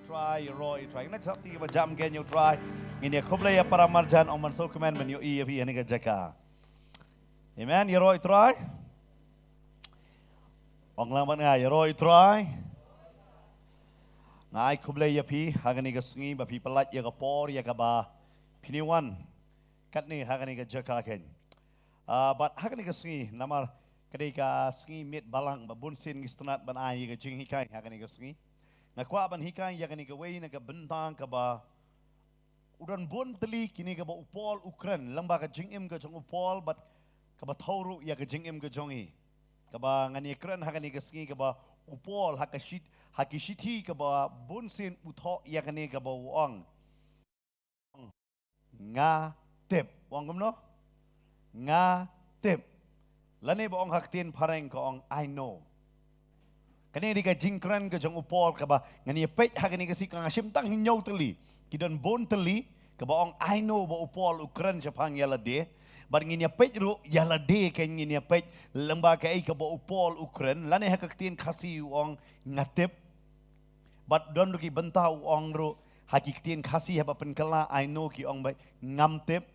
try, Roy, try. Next up, tiga jam can you try. Ini kubla ya para marjan oman so commandment yo iya bi aniga jaka. Amen, ya Roy try. Ong laman nga ya Roy try. Ngai kubla ya pi haganiga sungi ba pi pelat ya kapor ya kaba piniwan. Kat ni haganiga jaka ken. But haganiga sungi namar kadika sungi mit balang ba bunsin gistunat ban ai ga jing hikai haganiga sungi. Nakwa ban hikai ya ganiga wei naga bentang kaba udan bun teli kini kaba upol ukran lamba ka jing im ga jong upol but kaba thauru ya ga jing im ga jongi kaba ngani kran haganiga sungi kaba upol hakishiti kaba bunsin utho ya gani kaba uang nga tip wang gumno nga tip lani ba ong haktin pareng ko ong I know kani di ka jingkran ka jong upol ka ba ngani pet hakani ka si ka ngasim tang hinyaw teli kidon bon teli ka ba ong I know ba upol ukran sa pang yala de bar ngini pet ru yala de ken ngini pet lamba ka ai ka ba upol ukran lani hakaktin khasi ong ngatep bat don ru ki bentau ong ru hakiktin khasi haba penkala I know ki ong ba ngam tep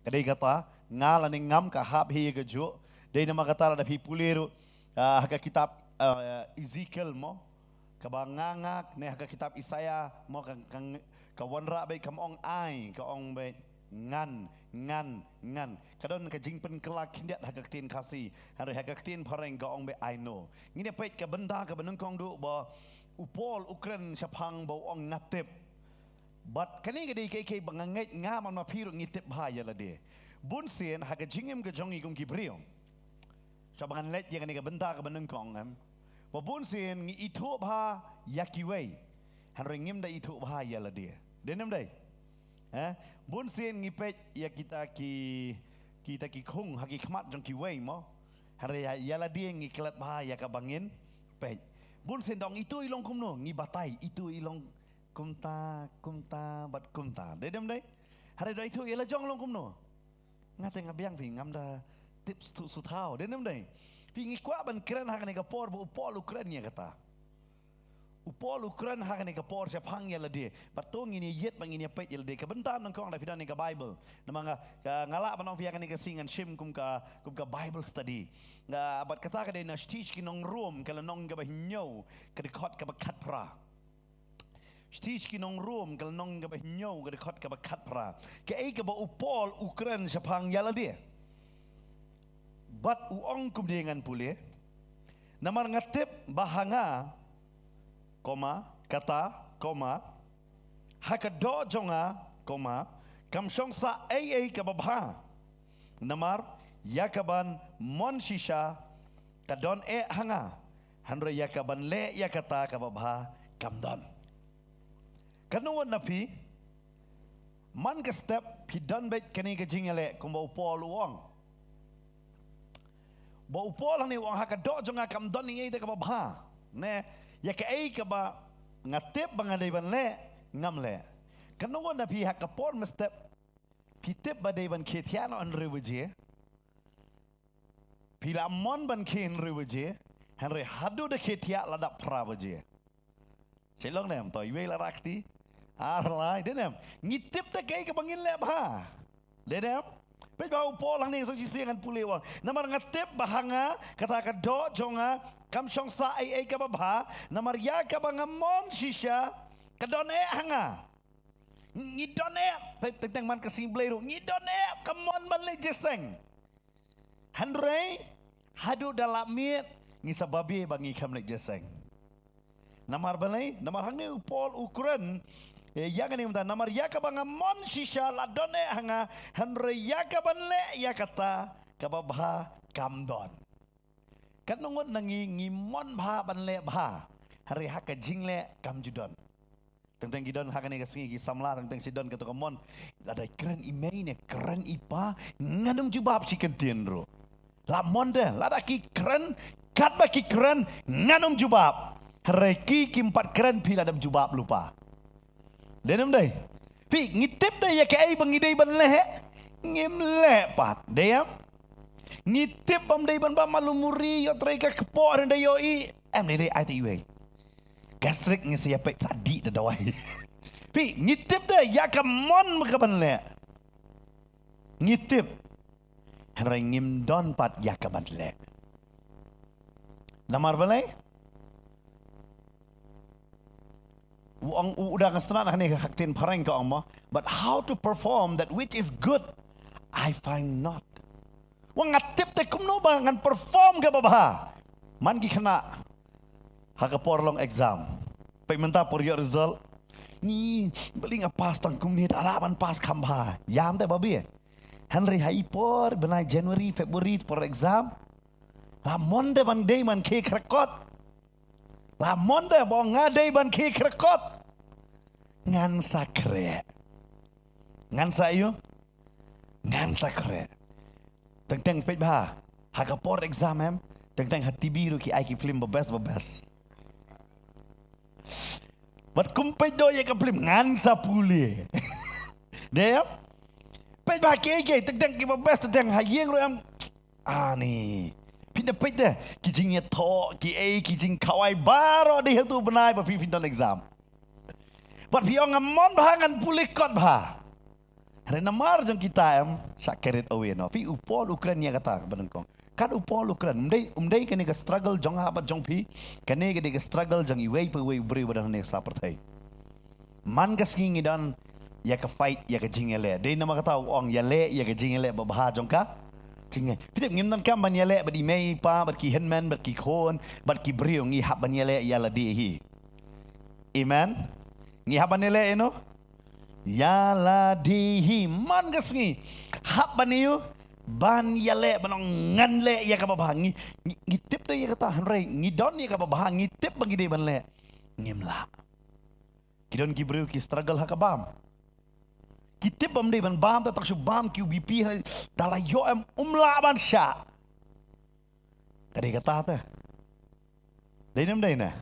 kadai kata ngalani ngam ka hab he ka ju dei nama kata la pi puliru haka kitab Ezekiel mo kabangangak ne haka kitab Isaya mo ka wanra bai kam ong ai ka ong bai ngan kadon ka jingpen kelak hindat haka tin kasi hari haka tin pareng ka ong bai I know ngine pet ka benda ka benengkong du ba upol ukran sapang ba ong ngatep but kani ga dei kai bangangai ngaman ma piru ngitep ha yala de bunsen haka jingem ga jongi kum kibriom sabangan let yang ni ka benta ka benengkong am babun sin ngi itu bha yakiwei han ringim da itu bha yala dia denem dai bun sin ngi pet ya kita ki khung haki khmat jong ki wei mo hari yala dia ngi kelat bha ya ka bangin pet bun sin dong itu ilong kumno ngi batai itu ilong kumta bat kumta denem dai hari da itu yala jong long kumno ngate ngabiang pi ngam da tips tu sutau denem dai pingi kwa ban keren hakane ka por bu upol ukran ya kata upol ukran hakane ka por sa phang ya lade patong ini yet bang ini pet ya lade ka bentan nang kong da fidan ni ka bible namanga ngala banong fiya kane ka singan shim kum ka bible study nga bat kata ka de na teach ki nong room kala nong ka ba hinyo ka de khot ka ba khat pra teach ki nong room kala nong ka ba hinyo ka de khot ka ba khat pra ka ai ka ba upol ukran sa phang ya lade bat uong kum dengan pulih namar ngatip bahanga koma kata koma hakado jonga koma kamsong sa ai kababha namar yakaban mon shisha kadon hanga hanre yakaban le yakata kababha kamdon kanuan napi man ka step pidon bet kani ka jingale kumba upol uong ba upol ni wang hakado jonga kamdon ni ida ka babha ne ya ka ai ka ba ngatep bangadai ban le ngam le kanu na pi hakapor mestep pitep badai ban khetiano an reweje pila mon ban khen reweje hanre hadu de khetia ladap praweje selong nem toy we la rakti arlai denem ngitip de kai ka bangin le ba denem pe ba upol lang ni so jisian pulewa namar ngatep bahanga kata ka do jonga kam song sa ai ka babha namar ya ka bangamon shisha kadone hanga ngidone pe teng man ka simble ru ngidone kamon man le jeseng hanre hadu dalam mit ngisa babi bangi kam le jeseng namar balai namar hang ni upol ukuran ya kan imda namar ya ka bangamon shisha ladone hanga hanre ya ka banle ya kata ka babha kamdon kan nongon nangi ngimon bha banle bha hari haka jingle kamjudon tentang gidon hakane ka singi samla tentang sidon ka to kamon ladai keren imei ne keren ipa nganum jubab si kentien ro la monde lada ki keren kat ba ki keren nganum jubab hari ki kimpat keren pila dam jubab lupa denem dai pi ngitip dai ya kai bangidai ban le ngim le pat deyam ngitip bam dai ban ba malumuri yo trei ka kepor dai yo i em dai ai ti we gastrik ngisi ya pek sadi dah dawai. Pi ngitip dah ya kamon makaban le. Ngitip. Henry ngimdon pat ya kaban le. Namar balai? Wong udah ngastan nak ni haktin pareng ka amma, but how to perform that which is good, I find not. Wong ngatip te kumno ba ngan perform ka babaha. Man ki kena hakapor long exam. Pai menta por your result. Ni beli ngapas tangkum ni alaban pas kamba. Yam te babi. Henry haipor benai January February por exam. La monde ban day man ke krakot. La monde bo ngadai ban ke krakot. Ngan sakre. Ngan sayo. Ngan sakre. Teng-teng pej bah. Hakapor exam em. Teng-teng hati biru ki ai ki film bebas. Bat kumpej do ye ka film ngan sapuli. Dia. Pej bah ki ai teng-teng ki bebas teng hayeng ro am. Ni. Pindah pej dah. Ki jing ye tho ki ai ki jing kawai baro dia tu benai ba pindah exam. Bat piong ngamon bahangan pulih kot bah. Hari namar jong kita syak carried away no. Pi upol Ukraine ya kata benengkong. Kan upol Ukraine umdai kene ka struggle jong habat jong pi kene ka struggle jong iwei pe wei beri badan ne sapertai. Man ka skingi dan ya ka fight ya ka jingele. Dei nama kata ong ya le ya ka jingele babaha jong ka. Jinge. Pi ngim nan kam ban ya le badi mei pa bad ki henman bad ki khon bad ki brio ngi hab ban ya le ya la di hi. Amen. Ngi hab ban ya le no. Ya la dihi man gasngi hab baniu ban yale banong ngan le ya ka babah ngi tip te ya kata hanrei ngi don ya ka babah ngi tip bagi de ban le ngimla kidon ki bru ki struggle ha ka bam ki tip bam de ban bam ta tak su bam ki BP dala yo em umla ban sha kade kata ta deinam deina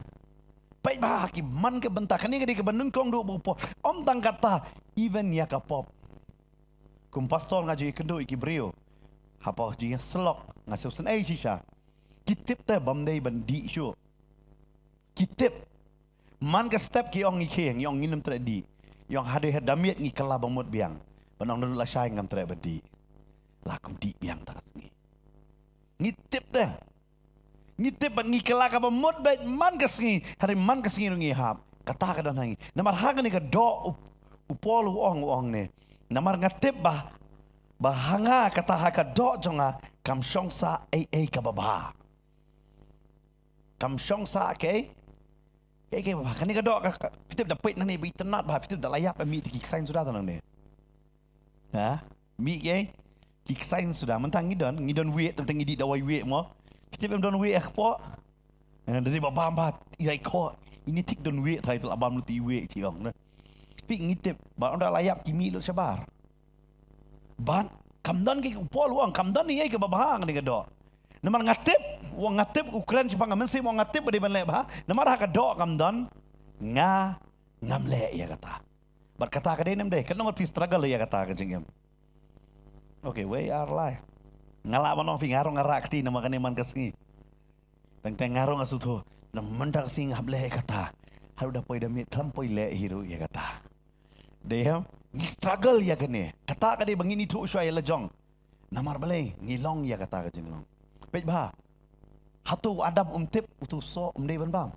Pai bah ki man ke bentak ni ke benung kong do bopo. Om tang kata even ya ka pop. Kum pastor ngaji kendo iki brio. Hapa ji selok ngasup sen ai sisa. Kitip te bam dei bandi syu. Kitip man ke step ki ong ikeng yong nginem tre di. Yong hade damiet ngi kala bamut biang. Benong dulu la syai ngam tre bandi. Lakum di biang tak ngi. Ngitip te. Ngitip ban ngikela ka bamut bet man kasngi hari man kasngi ngi hab kata ka dan hangi namar haga ni ka do upol ong ne namar ngatip bahanga kata ha ka do jonga kam shongsa ai ka baba kam shongsa ke bah kan ni ka do ka fitip da pit nani bi tenat bah fitip da layap mi ki sign sudah tanang ne ha mi ke ki sign sudah mentang ngidon we tentang ngidi da wai we mo kita pun don we ekpo. Dari bapa ambat irai ko. Ini tik don we title abam lu ti we ciong na. Pi ngitip ba onda layap kimi lu sabar. Ban kamdan ke upol wang kamdan ni ai ke babahang ni kedo. Namar ngatip wang ngatip Ukraine Jepang mensi wang ngatip di ban le ba. Namar ha kedo kamdan ngam le ya kata. Bar kata ka denem deh kenong pi struggle ya kata ka jingem. Okay, we are life. Ngalak manong fingarong ngarakti nama kane man kasngi. Teng ngarong asuto na mandak sing hable kata. Haru da poi damit tlampoi le hiru ya kata. Deyam ni struggle ya kane. Kata ka de bangini tu usai lejong. Namar bale ngilong ya kata ka jinglong. Pej ba. Hatu Adam umtip utu so umdei ban bam.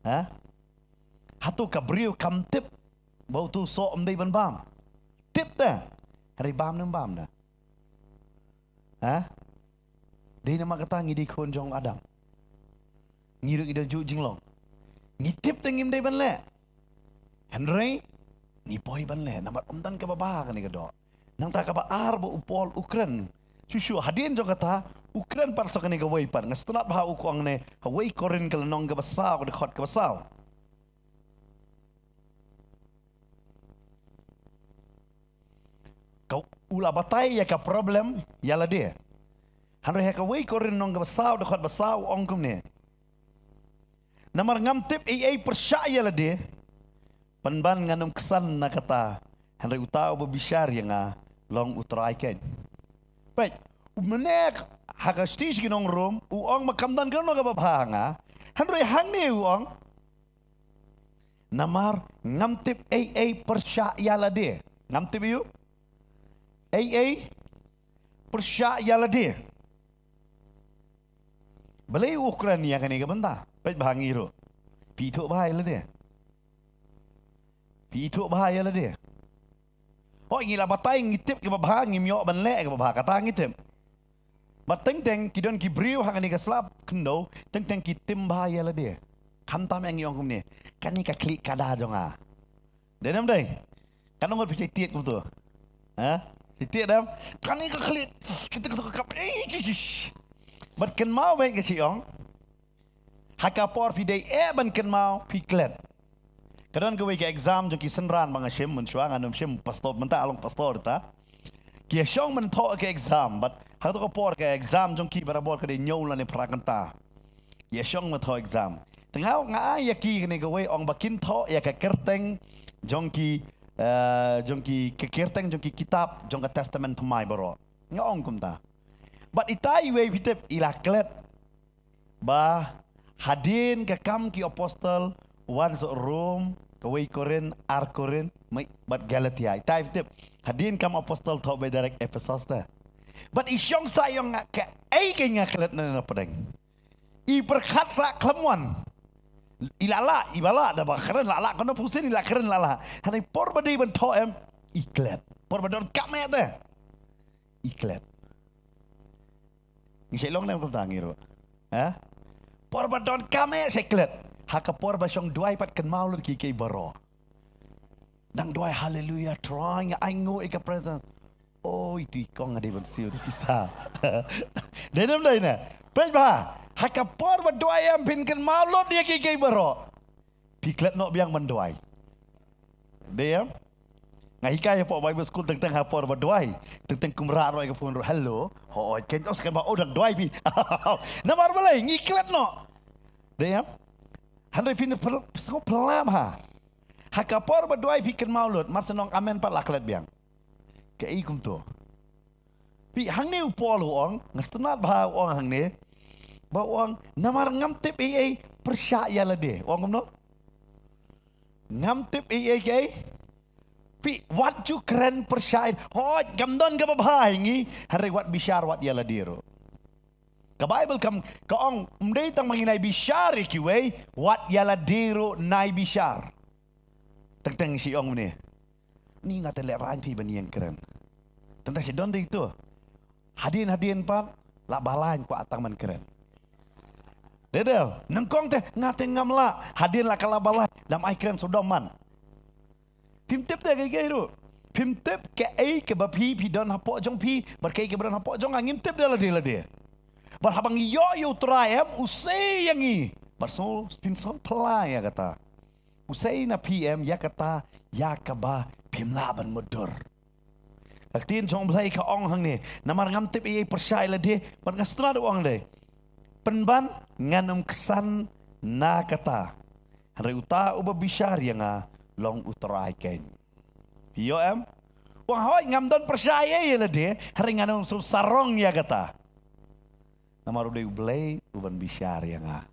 Ha? Hatu kabriu kamtip bau tu so umdei ban bam. Tip dah. Hari bam nem bam dah. Ha? Dia nama kata ngidi kon jong Adam. Ngiruk ida ju jinglong. Ngitip tengim dai ban le. Henry ni poi ban le namar umtan ka baba kan ni do. Nang ta ka ba ar bo upol Ukraine. Susu hadin jong kata Ukraine par so kan ni gawai pan ngastunat ba ukong ne hawai korin kal nong ka basaw ka khot ka basaw. Kau ula batai ya ka problem ya la dia. Hanre ha ka wei korin nong basaw de khot basaw ongkum ne. Namar ngam tip ai persya ya la dia. Panban nganum kesan na kata hanre utau bebisyar yang long utrai ken. Baik, menek ha ka stis ginong rom uong makamdan kan no ka babhanga. Hanre hang ne uong Namar ngamtip AA persya'yala dia. Ngamtip you? AA persya'yala dia. Balai ukuran ni akan ni bentar. Baik bahangi ro. Pituk bahaya lah dia. Pituk bahaya lah dia. Oh ngilah batai ngitip ke babah ngimiok banlek ke babah kata ngitip. But teng kidon ki briu hang ni ka slap kendo teng ki tim bahaya lah dia. Kam tam yang yong kum ni. Kan ni ka klik kada jonga. Denam dai. Kan ngol picai tiet kum tu. Ha? Tiet dam. Kan ni ka klik kita kap But kan mau baik ke si ong. Hakapor pidai ban kan mau piklet. Kadang ke exam jong ki senran bang asyim mencuang anum syim pastor menta along pastor ta. Ki syong men tho ke exam but hak to kapor ke exam jong ki barabor ke de nyol ni prakanta. Ki syong men tho exam. Tengau ngai ya ki ni ke ong bakin tho ya ke kerteng jong ki ke kerteng jong ki kitab jong ke testament pemai baro. Ngong kum ta. But itai we pitep ilaklet ba hadin ke kam ki apostol wan so Rom kawai Korin ar Korin mai bat Galatia itai pitep hadin kam apostol tho be direct Ephesus ta. But isyong sayong ke ai ke ngaklet na pedeng. I perkhat sa klemwan. Ilala ibala da ba keren lala kono pusin ila keren lala. Hanai por badi ben tho em iklet. Por badon kame ta. Iklet. Ngisai long nem kum tangi ro. Ha? Por badon kame seklet. Hakapor basyong duai pat ken mau ki ke baro. Dang duai haleluya trying aingo ika present. Oh itu ikong ade ben siu tu pisah. Denam dai na. Pej ba. Hakapor baduai am pin ken mau dia ki ke baro. Piklet nok biang menduai. Dia ngahikai po Bible school tentang hapor baduai tentang kumra roi ke phone hello ho ken os kan ba odang duai pi namar balai ngiklet no dia handai fin so pelam ha hakapor baduai pi ken maulud mar senong amen pat laklet biang ke i kum tu pi hang ni upol ong ngestenat ba ong hang ni ba ong namar ngamtip ai persyaya la de ong kum no ngamtip ai ke Pi wat ju keren persyait. Hoj gamdon ke babhay ngi. Hari wat bishar wat yala diro. Ka Bible kam kaong mday tang manginay bishar ikiway. Wat yala diro nai bishar. Tentang si ong ni. Ni nga telek raan pi bani yang keren. Tentang si don itu. Hadin pa. La balain ko atang man keren. Dedel. Nengkong teh ngaten ngamla. Hadin la kala balain. Dam ai keren sudoman. Pimtip dah kaya itu. Pimtip ke ai ke bapi pi don hapok jong pi berkai ke don hapok jong angin tip dah dia. Berhabang yo try em usai yang ni. Bersol pinsol pelai ya kata. Usai na PM ya kata ya kaba pimlaban mudur. Aktin jong belai ke ong hang ni. Namar ngamtip ai persyai lah dia. Bergastra ong deh. Penban nganum kesan na kata. Hari uta uba bishar yang long uterai kain. Yo em. Wang hoi ngamdon percaya ya lah dia. Hari nganong sarong ya kata. Namar udah ublay uban bisyar ya nga.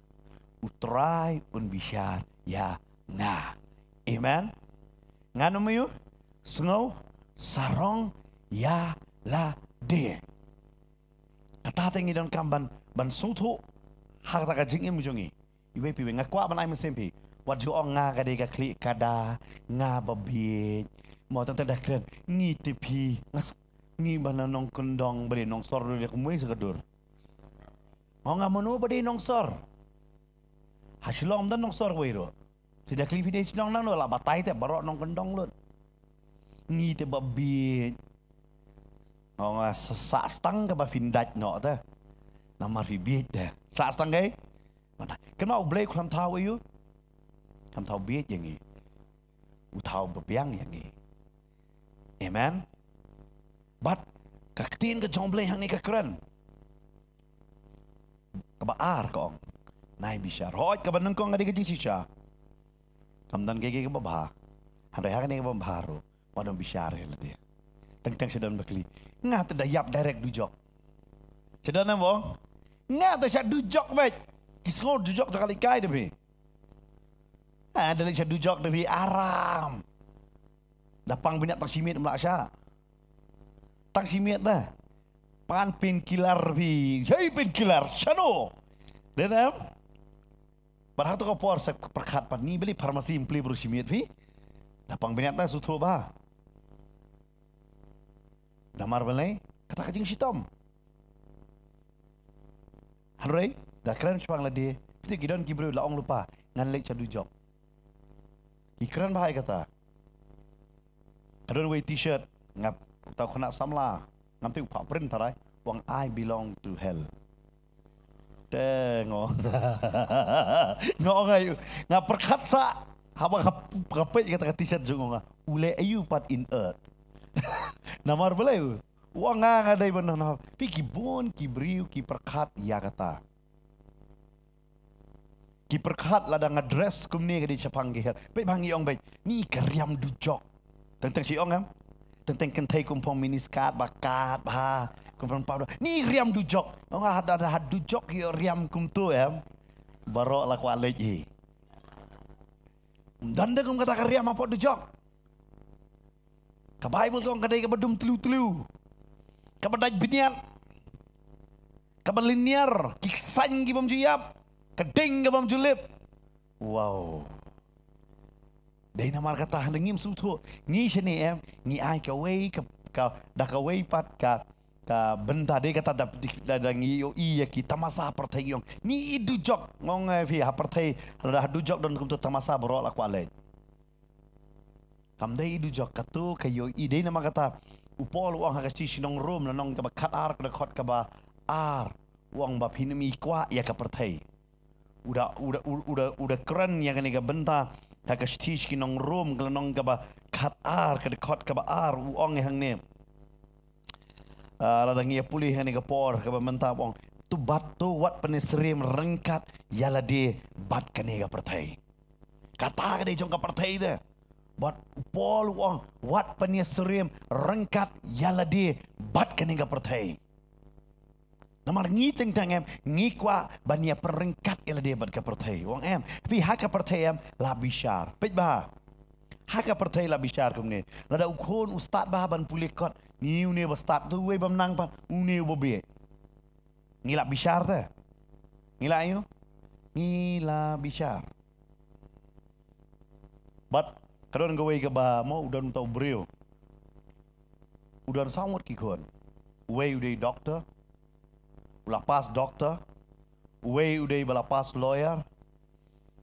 Uterai un bisyar ya nga. Amen. Nganom mo yun? Sengaw sarong ya lah dia. Kata tengi don kamban ban sutu hak tak jingim jungi. Iwe piwe ngakwa ban ai mesempi. Wat ju ong nga kade ka klik kada nga babit mo tang dah keren ni tipi ngas ni bana nong kendong beli nong sor dulu kumui sekedur mau nga menu beli nong sor hasilom dan nong sor wiro tidak klik video nong nang la batai te barok nong kendong lut ni te babit mau nga sesak stang ke bafindat no te namar bibit te sak stang gay mata kenal blake klam tahu you Tham thao biếtอย่างนี้อุทาวแบบยังอย่างนี้เอเมนบัดกักตีนกับจอมเปลย์ทางนี้กักเรนกับบ้าอาร์กองนายบิชาร์ฮอยกับบันนึงกองอะไรกับจิชิชาทำดันเก๋ๆกับบ้าหันไปหากันเองกับบ้ารู้วันนั้นบิชาร์เลยdia tentang sedang berkeli ngah tu dah yap direct dujok sedang nama bong ngah tu syak dujok baik kisah dujok sekali kai demi Ada lagi dujok dari aram. Dapang banyak tang simit melaksa. Tang simit dah. Pan painkiller bi. Hey painkiller. Shano. Dan padahal tu kau por sak perkat pat ni beli farmasi impli baru simit bi. Dapang banyak dah sutu bah. Namar balai kata kajing sitom. Hanrei, dah keren sepang ladi. Kita gidon kibru laong lupa ngan lek dujok. Ikran bahai kata. Adon way t-shirt ngap tau kena samla ngam tu pak print tarai wang I belong to hell. Tengok. Ngok ngai ngap perkat sa habang kapet kata t-shirt jung ngah. Ule ayu pat in earth. Namar belai. Wang ngadai benar nah. Pi kibon kibriu ki perkat ya kata. Ki perkat ladang address kumni ke di Sepang gehel. Baik bangi ong baik. Ni keriam dujok. Tentang si ong am. Tentang kentai kumpong miniskat bakat bah. Kumpong pau. Ni riam dujok. Ong ada dujok yo riam kum tu am. Barok la ku alej i. Dan kum kata keriam apa dujok. Ka Bible kong kadai ka bedum telu-telu. Ka badaj biniat. Ka baliniar kiksan gi bam juyap. Keding ke bam julip. Wow. Dai namar kata handengim sutu. Ni sini ni ai ka wei ka dah ka wei pat ka benda dia kata dah ngi yo iya ki tamasa pertai yong. Ni idujok ngong fi ha pertai dah dujok don kum tu tamasa bro la kwale. Kam dai idujok katu ka yo i dai namar kata upol wang ha ka sinong room nong ka kat ar ka khot ka ba ar wang ba pinmi kwa ya ka pertai. Udah keren yang ni benta hak stage ki nong room kalau nong ka ba kat ar ka dekot ka ba ar uong yang ni ladang ia pulih yang ni ka por ka ba menta uong tu batu wat penisrim rengkat yala de bat ka ni ka pertai kata ka de jong ka pertai de bat pol uong wat penisrim rengkat yala de bat ka ni ka pertai. Namar ngi teng ngi kwa bania perengkat ila dia bad ka pertai wong pi hak ka pertai la bishar pej bah hak ka pertai la bishar kumne lada ukon ustad bah ban pulikot ni une ustad tu we bam nang pa une bobe ngi la bishar ta ngi la ayo ngi la bishar bat kadon gawe ka ba mo udan tau brio udan sangot ki kon we uday doctor ulapas doktor, uwe udah balapas lawyer,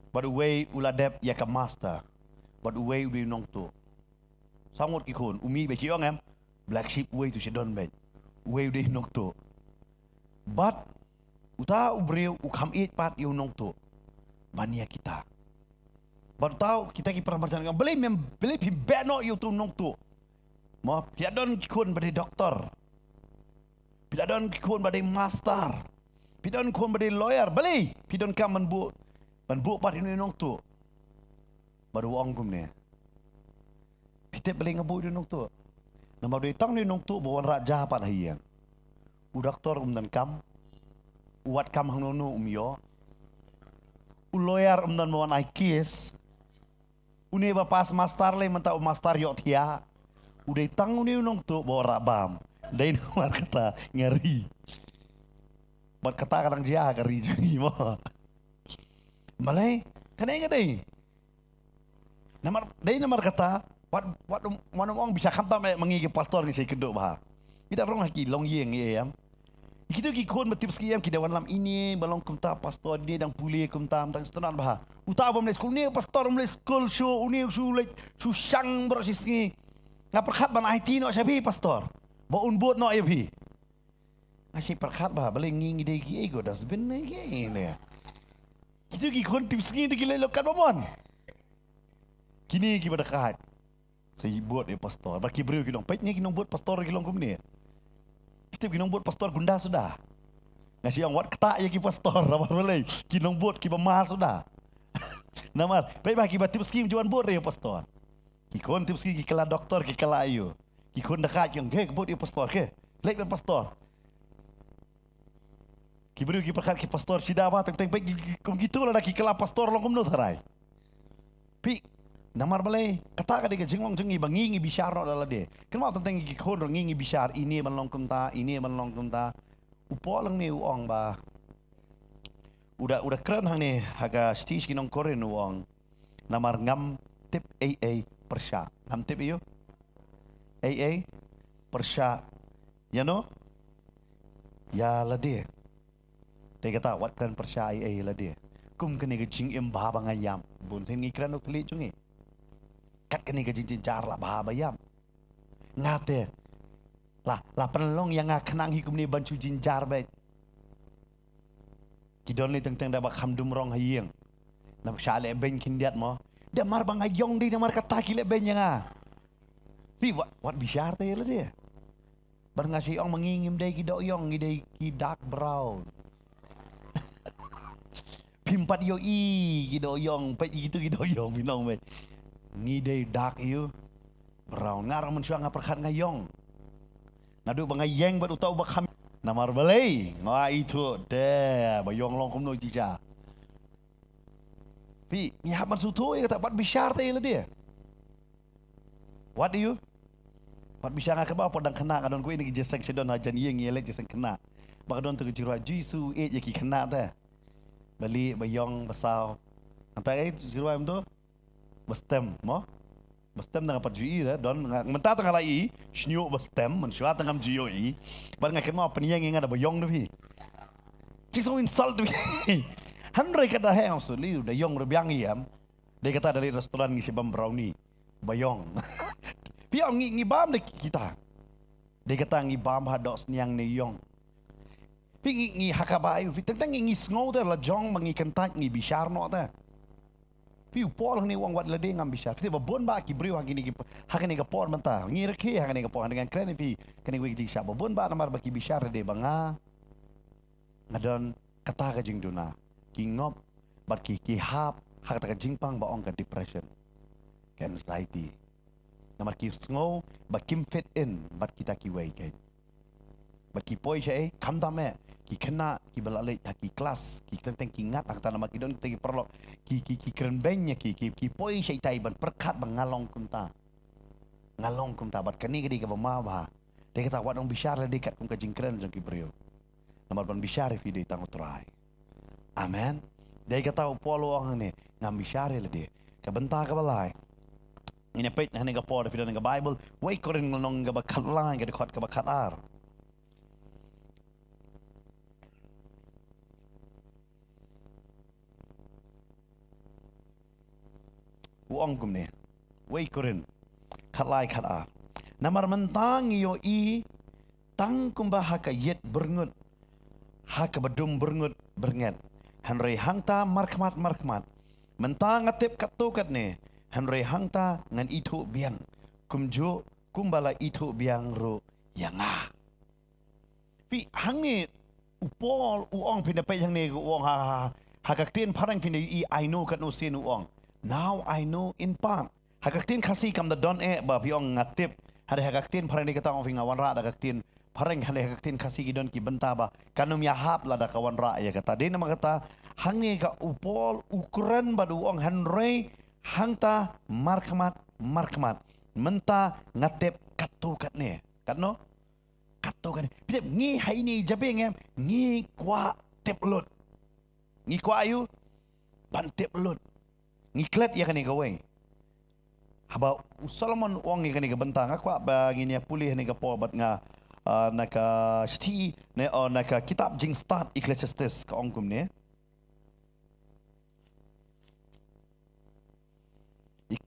bad uwe uladep ya ke master, bad uwe udah nong tu. Sangot kikun, umi beci orang black sheep uwe tu sedon ben, uwe udah nong tu. Bad uta ubreu ukam it pat you nong tu, bania kita. Bad tahu kita ki pernah berjalan, beli pim beno you tu nong tu. Mau piadon kikun pada doktor. Pidon kikun badai master. Pidon kikun badai lawyer. Beli. Pidon kam menbuk pat ini nong tu. Baru wong kum ni. Pitep beli ngebuk ini nong tu. Nama dia tang ni nong tu bawa raja pat hayang. U doktor dan kam. Uat kam hang nono yo. U lawyer dan bawa naik kes. Uni bapas master le mentau master yok dia. Udah tang ni nong tu bawa rabam. Dai nomor kata ngeri. Buat kata kadang dia ngeri juga mo. Malay, kanai ngadai. Nomor kata, what orang bisa kampa mengi pastor ni saya kedok bah. Kita orang lagi long yeng ya. Kita ki kon betip sekiam kita lam ini balong kumta pastor ni dang pulih kumta tang setenan bah. Uta bom le school ni pastor le school show uni su sang bro sisni. Ngaperkat ban IT no sabi pastor. Baun buat no ayo bi. Asyik perkat bah boleh ngingi deh ego dah sebenarnya ni. Kita ki kon tips ni kita lelokan bomon. Kini kita berdekat. Saya buat pastor. Bagi beriu kita baiknya kita buat pastor kita kum ni. Kita buat pastor gunda sudah. Ngasih yang buat ketak ya kita pastor. Apa boleh? Kita buat kita mahal sudah. Namar. Baik bagi tips ni jual buat ya pastor. Kita kon tips ni kita doktor kita ayu. Ikon dekat yang kebut dia pastor ke? Lek ben pastor. Kibru ki perkat ki pastor sida ba teng baik kum gitulah dak ki kala pastor long kum no tarai. Pi namar balai kata ka dia jenglong jengi bangi ngi bisyar no dala dia. Kenapa tentang ngi khon ngi bisyar ini man long kunta ini man long kunta. Upo lang ni uong ba. Udah keren hang ni haga stis kinong koren uong. Namar ngam tip AA persya. Ngam tip iyo? AA persya. Ya no? Ya lah dia. Dia kata wat kan persya AA lah dia. Kum kene ke jing im ba bangayam. Bun sen ngi kran ok tli chungi. Kat kene ke jing jar la ba bayam. Ngate. La penlong yang kenang hikum ni bancu jinjar baik. Kidon ni teng dah bak hamdum rong hayeng. Nak syale ben kindiat mo. Dia mar bangayong di mar kata kile ben yang Pi wat bisyar te lah dia. Bar ngasi ong mangingim dai kidok yong dai kidak brown. Pimpat yo i kidok yong pe gitu kidok yong binong baik. Ngi dai dak you brown ngar men syang perkat ngayong. Nadu bangayeng bat utau bak ham namar balai ngwa itu de bayong long kum no jija. Pi ni hab man suto ya kata bat bisyar te lah dia. What do you? Bat bisyar ngak ba podang kena kadon ku ini jeseng sedon hajan yeng yelek jeseng kena. Bak don tu jira jisu e ye ki kena te. Bali bayong basau. Antai jira am tu bestem mo. Bestem dengan perjui dah don mentah tengah lai snyuk bestem mensyuat tengah jui. Bar ngak kena peniang yang ada bayong tu pi. Cik so insult tu pi. Handrai kata hang so liu da yong rebyang iam. Dia kata dari restoran ngisi bam brownie. Bayong. Pi ang ngi bam de kita. Dia kata ngi bam hadok sniang ne yong. Pi ngi hakabai pi tentang ngi sngow te la jong mangi kentat ngi bisyar no te. Pi upol ni wang wat lede ngam bisyar. Pi babon ba ki briu hagini ki hakani ka por menta. Ngi reke hakani ka por dengan kren pi kani wi jing sya babon ba namar ba ki bisyar de banga. Ngadon kata ka jing duna. Ki ngop bat ki hap hak ta ka jing pang ba ong ka depression. Ka anxiety. Namar ki sngow ba kim fit in bat kita ki wei kai. Bat ki poi sya kam ta me ki kena ki balale ki kelas ki tentang ki ngat ak ta nama ki don ki perlo ki keren bennya ki poi sya tai ban perkat bang ngalong kunta. Ngalong kunta bat kani ke di ka ba ba. Dia kata wat ong bisyar le dekat kum ka jing keren jong ki brio. Namar ban bisyar fi de tang utrai. Amen. Dia kata upolo ang ni ngam bisyar le de. Ka benta ka balai. Ini pet hani ka por fi dan ka Bible. Wai koren nong ka ba khatlan ka de khot ka ba khatar. Uang kum ni. Wai koren khatlai khatar. Namar mentang yo i tang kum ba haka yet berngut. Haka badum berngut bernget. Henry hangta markmat. Mentang ngatip katukat ni. Henry hangta ngan itu biang. Kumju kumbala itu biang ru yanga. Pi hang ni upol uong pindapat yang ni uong hakaktin parang pindah I know kat no sin uong. Now I know in part. Hakaktin kasih kam da don ba piong ngatip. Hari hakaktin parang ni kata orang ngawan ra hakaktin parang hari hakaktin kasih ki don ki benta ba kanum ya hap la da kawan ra ya kata dia nama kata hang ni ka upol ukuran ba uong Henry hangta markmat menta ngatip katukat ni. Kat no? Katukat ni. Pidip ngi hai ni jabing em ngi kwa tip lut. Ngi kwa ayu ban tip lut. Ngiklet ya kani kawai. Haba Solomon wong ni kani ka bentang akwa ba ngini pulih ni ka po bat nga naka sti ne o naka kitab jing start Ecclesiastes ka ongkum ni.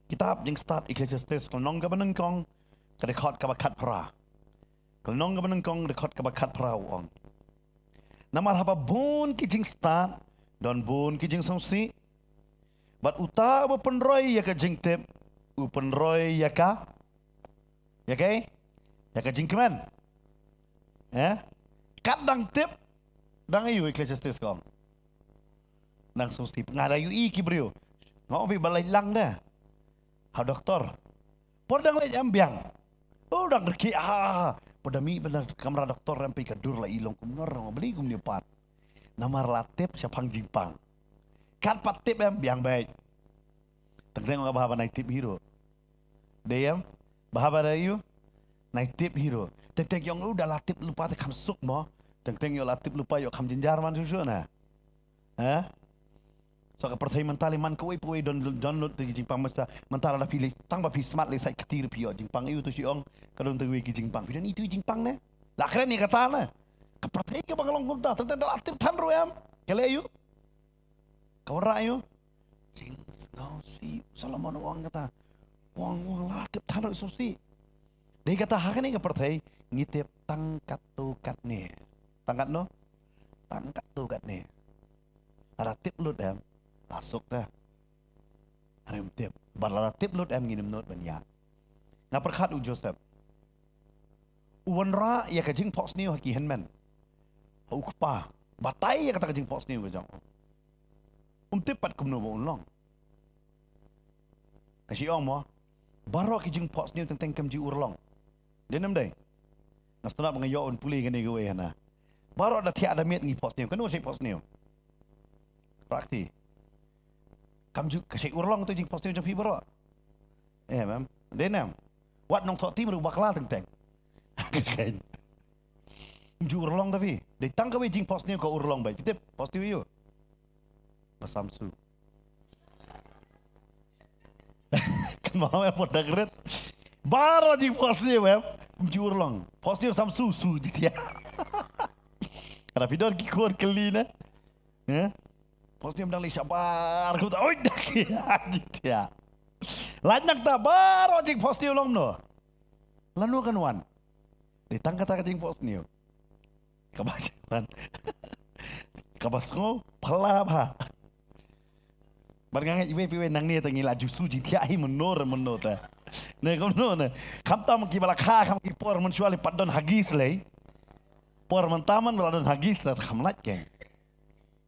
Kitab jing start Ecclesiastes nong ka banengkong ka rekod ka bakat pra. Nong ka banengkong rekod ka bakat pra ong. Namar haba bun ki jing start don bun ki jing somsi. Bat uta ba penroy ya ka jing tip. Penroy ya ka? Ya kay? Ya ka jing keman? Ya? Kadang tip dang ayu Ecclesiastes kong. Nang somsi ngalayu ki brio. Ngau fi balai lang dah. Ha doktor. Podang le ambiang. Oh dang ki podami benar kamera doktor rampai ka dur la ilong kum nor beli kum ni pat. Namar latip siapang jingpang. Kat patip biang baik. Tengok bahaba naik tip hero. Diam. Bahaba dayu naik tip hero. Tengok yang udah latip lupa te kam suk mo. Tengok yang latip lupa yo kam jenjar man susu na. So ka pertai mentali man ko ipoi download te jingpang masa mentala da pilih tang ba pi smart le sai ketir pi yo jingpang iu tu si ong kadon te wi jingpang. Pidan itu jingpang ne. Lah keren ni kata na. Ka pertai ke bangalong kumta tengok latip tan ro am. Kale yu. Kawra yu. Jing ngau si Solomon wang kata. Wang latip tan ro si. Dia kata hakan ni ka pertai ngitip tangkat tu kat ni. Tangkat no? Tangkat tu kat ni. Ada tip lut am. Masuk dah. Ada tip. Balara tip lut am nginim not banyak. Ngap perkat u Joseph. Uwan ra ya kajing pox niu haki henman. Hau kepa. Batai ya kata kajing pox niu kajang. Tip pat kumno bo long. Kasi ong mo. Baro kajing pox niu tentang kamji urlong. Dia nam dai. Nastana mengayon puli kan ego hana. Baru ada tiada ada met ngi post niu. Kan usai post niu. Prakti. Kam ju kasih urlong tu jing post niu jam pi baru. Mam. Denam. Wat nong thot tim ru bakla teng. Kan. Ju urlong tapi. Dei tang ka jing post niu ko urlong bai. Tip post niu yo. Samsu. Kan mau ya pot dagret. Baru jing post niu mam. Jur long. Positif sam susu dia. Kalau pidon kikor kelina. Positif dang li sabar ku ta oi dak dia. Lanyak ta baru jing positif long no. Lanu kan wan. Ditang kata jing positif. Kebacan. Kabasngo pala ba. Barngang iwe piwe nang ni tangi laju suji dia ai menor ta. Nah, kau nona, kamu tahu mungkin balakha, kamu kipor mencuali padon hagis leh, por mentaman padon hagis tak kamu lagi,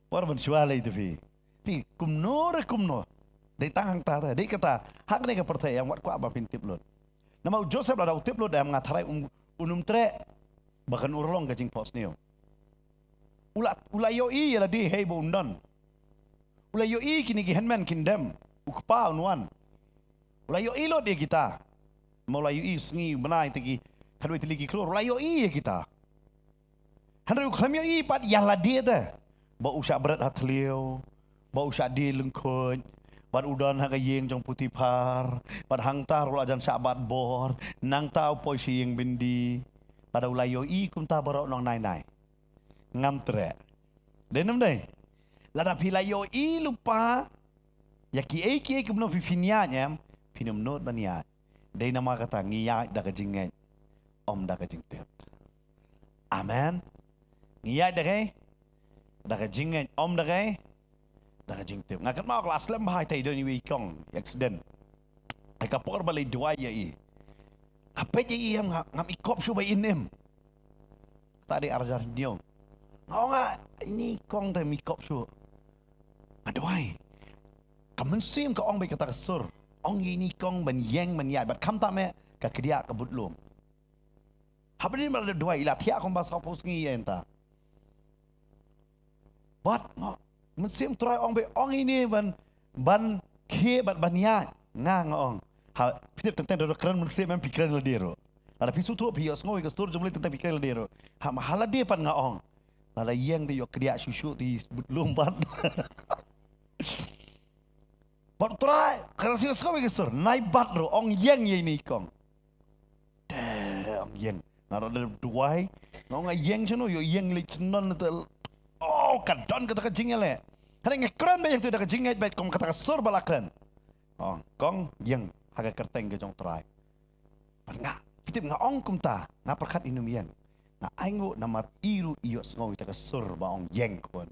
por mencuali itu pi kumno, dari tangan tata, dari kata, hak ni kepercayaan wat ku apa pintip lot. Nama Joseph ada utip lot yang ngatarai unum tre, bahkan urlong kajing pos niu. Ulayoi ya di hei bundan, ulayoi kini gihenman kindem, ukpa unwan. Layo ilo dia kita. Mau layo i sengi benai tegi. Kadoi teligi keluar. Layo i kita. Henry ukhamyo i pat yalla dia dah. Bau usah berat hatliu. Bau usah di lengkun. Pat udan haga yeng jong putih par. Pat hangtar ula jan sabat bor. Nang tau poi si yeng bindi. Pada ulayo i kum ta barok nong nai. Ngam tre. Denem deh. Lada pilayo i lupa. Ya ki kum no pipinianya. Pinum not baniat. Day nama kata ngiyak dah kejinget. Om dah kejingtip. Amen. Ngiyak dah kejinget. Om dah kejingtip. Ngakat mau kelas lem bahai tay doni wikong accident. Ai kapor balai dua ya i. Apa je i ngam ikop su bai inem. Tadi arjar dio. Ngau nga ini kong tay mikop su. Aduai. Kamen sim ka ong bai kata kesur. Ong ini kong ben yeng ben yai bat kam tame ka kedia ka butlum. Habrin mal dua ila thia kong ba sa pos ngi enta. Bat mesim try ong be ong ini ban ke bat ban ya nga ong. Ha pitip tentang do kran mesim men pikiran le dero. Ada pisu tu pi os ngoi ka stor jumle tentang pikiran le dero. Ha mahala dia pan nga ong. Lala yeng di yo kedia susu di butlum bat. Baru try, kalau sih sekarang begitu, naik bat lo, ong yeng ye ini kong, ong yeng, naruh ada dua, ong yeng cino, yo yeng licin itu, oh kadon kata kejingnya le, karena ngekran banyak tu dah kejingnya, baik kong kata kesur balakan, oh kong yeng, harga kerteng ke jong try, nggak, pitip nggak ong kumta, nggak perkat inum yeng, nggak aingu nama iru iyo sengau kita kesur ba ong yeng kon,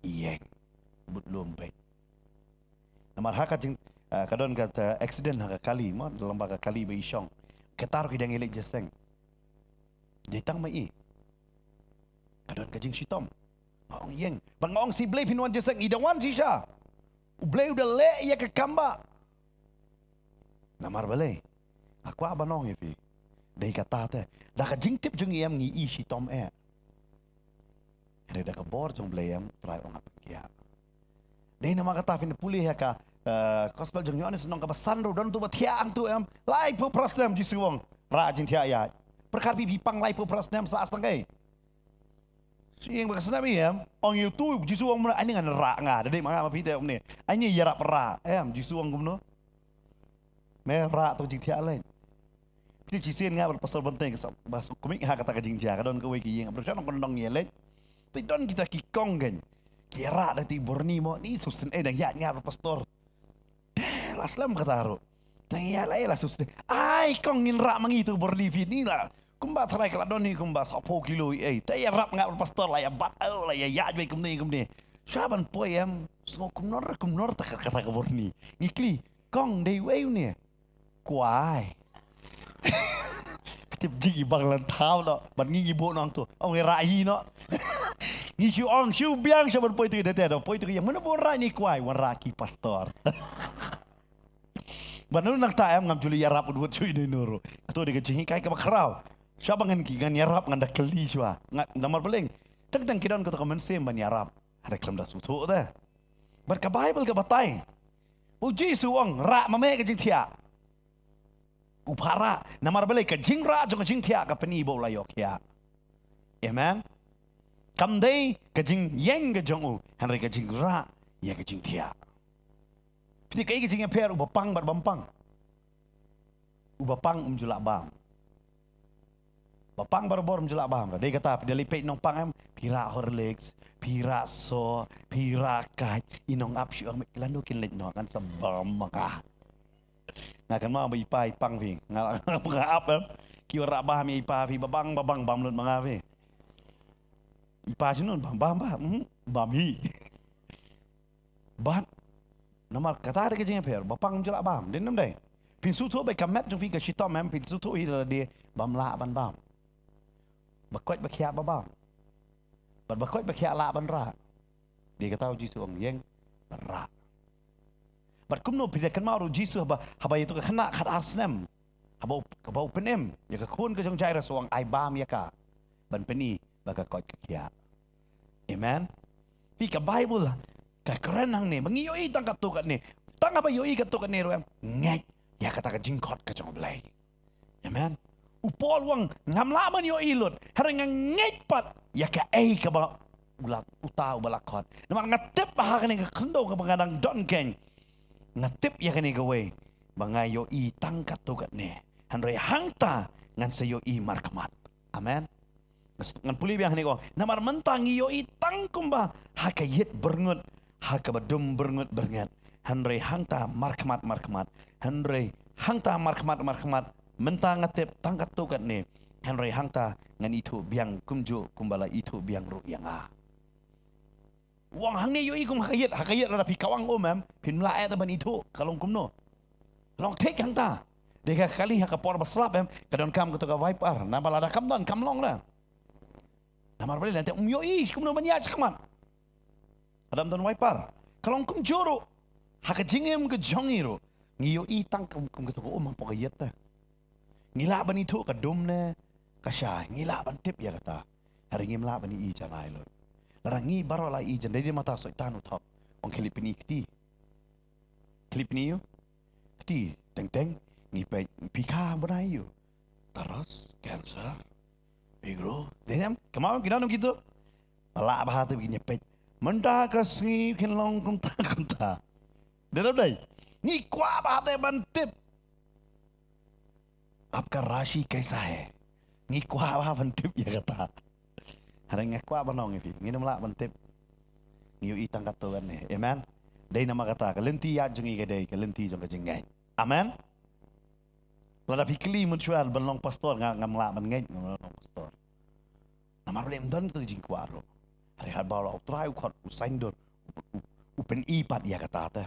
yeng, but lombek. Namar haka jing kadon kata accident haka kali mo dalam baga kali be isong ketar kidang elek jeseng ditang mai kadon kajing sitom ngong yeng bang ngong si blay pinwan jeseng idawan sisa blay udah le ya ke kamba namar balai aku abanong ipi dai kata te dah kajing tip jung yam ngi i sitom ada dah ka bor jong blay yam try ong apkia. Dahil nama kata pin pulih ya ka gospel jeng Yohanes nong kabasan ro dan tu batiang tu lai pu prasnem ji suwong ra jin thia ya perkar pi pang lai pu prasnem sa astang kai siang bakasna mi ong yu tu ji suwong mun ani ngan ra nga dei manga ma pi te om ne ani yarap ra ji suwong kum no me ra tu jing thia lai pi ji sien nga pasal penting bas komik ha kata ka jing ja ka don ko we ki yeng apro kon dong ye le ti don kita ki kong gen kira da ti borni mo ni susen dang ya nga pastor Aslam kata ro. Tanya lah lah susah. Ai kong ngin rak mangitu berlivi ni lah. Kumba try kalau doni kumba 10 kilo tanya rap ngap pastor lah ya bat lah ya jwe kumni. Saban poy so kumnor tak kata kabur ni. Ngikli kong dei wei ni. Kuai. Tip jigi banglan tau no. Ban ngi bo nong tu. Ong rai no. Ngi siu ong siu biang saban poy tu dete do. Poy tu yang mana bo rai ni kuai wan raki pastor. Banu nak taam ngam juli yarap udut cui ni nuru. Ketua di kecing kai ke bakrau. Siapa ngan ki ngan yarap ngan dak keli siwa. Ngat namar beleng. Teng kidon ketua komen sem ban yarap. Ada kelam dah sutu dah. Berka Bible ke batai. Uji suang rak mame kecing tia. Upara namar beleng kecing rak jong kecing tia ke peni bo layok ya. Amen. Kam dei kecing yeng ke jong u. Henry kecing rak ya kecing tia. Piti kai kecing per ubapang bar bampang. Ubapang julak bam. Bapang bar bor julak bam. Dia kata dia lipet nong pang pira Horlicks, pira so, pira kaj, inong up syuang lando kin lek no kan sebam maka. Ngakan mau ipai pang vi. Ngap up kiu rak bam ipa vi babang bam lut manga vi. Ipa sinun bam bam hi. Bat Nama kata ada kecing per, bapang jelak bam, dia nam dai. Pinsu tu baik kamet jom fi ke shita mem pinsu tu dia bam la ban bam. Bakwat bakia bam. Bakwat bakia la ban ra. Dia kata Jisu ong yeng ra. Kumno pide kan mau Jisu haba itu ke kena kat arsnem. Haba penem, ya ke kun ke jong jaira suang ai bam ya ka. Ban peni baga kot kia. Amen. Fi ke Bible keren hang ni, mengioi tangkat tukat ni. Tang apa yoi kat tukat ni roem? Ngai, ya kata ke jingkot ke jong belai. Amen. Upol wang ngam laman yoi lut. Harang ngai pat ya ke ke ba ulak utau balakot. Nama ngatip ha kan ke kendo ke pengadang don ken. Ngatip ya kan ke we. Bangai yoi tangkat tukat ni. Hanrei hangta ngan sayoi markamat. Amen. Ngan puli biang ni ko. Namar mentang yoi tangkum ba ha kayet berngut. Haka badum berngut. Henry hangta markmat. Henry hangta markmat. Mentang ngatip tangkat tukat ni. Henry hangta ngan itu biang kumju kumbala itu biang ru yang Wang hang ni yoi kum hakayat ada pi kawang pin melae taban itu kalong kumno. Long take hangta. Deka kali haka por baslap kadon kam ketuka viper. Nambal ada kamdan kamlong lah. Namar beli nanti yoi kumno banyak cakmat. Adam dan wiper. Kalau kum joro, hak jingem ke jongiro. Ngiyo itang kum gitu ko mang pokayat ta. Ngilaban itu ke domne kasya. Ngilaban tip ya kata. Hari ngim laban i janai lo. Larang ngi baro la i jan dari mata so itanu top. Ong Filipini kti. Filipini yo. Kti teng ngi pe pika benai yo. Terus cancer. Bigro. Dem kemau kinanong gitu. Malak bahasa begini pej. Menda kasih kinlong kunta. Dia dah. Ni kuat bahate bantip. Apka rashi kaisa hai. Ni kuat bah bantip ya kata. Hari ngak kuat banong ini. Ni namla bantip. Ni itang katuan ni. Amen. Day nama kata kelenti ya jungi ke day kelenti jong kejenggai. Amen. Lada pikli muncul banong pastor ngamla bangai ngamla pastor. Nama boleh mendon tu jing kuaro. Hari bawa try ukot usain dor upen ipat ya kata ta.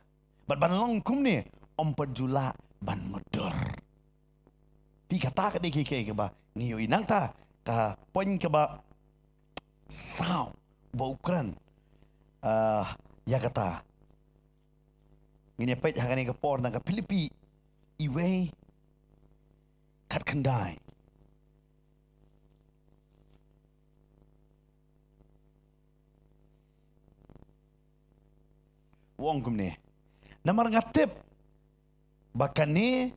Ban long kum ni jula ban modor. Pi kata ke deki ke ba ngiyo inang ta ka poin ke ba sao ba Ukraine ya kata. Ngini pet hakani ke por nang ke Filipi iwe kat kendai. Wong kum ni. Namar ngatip. Bakane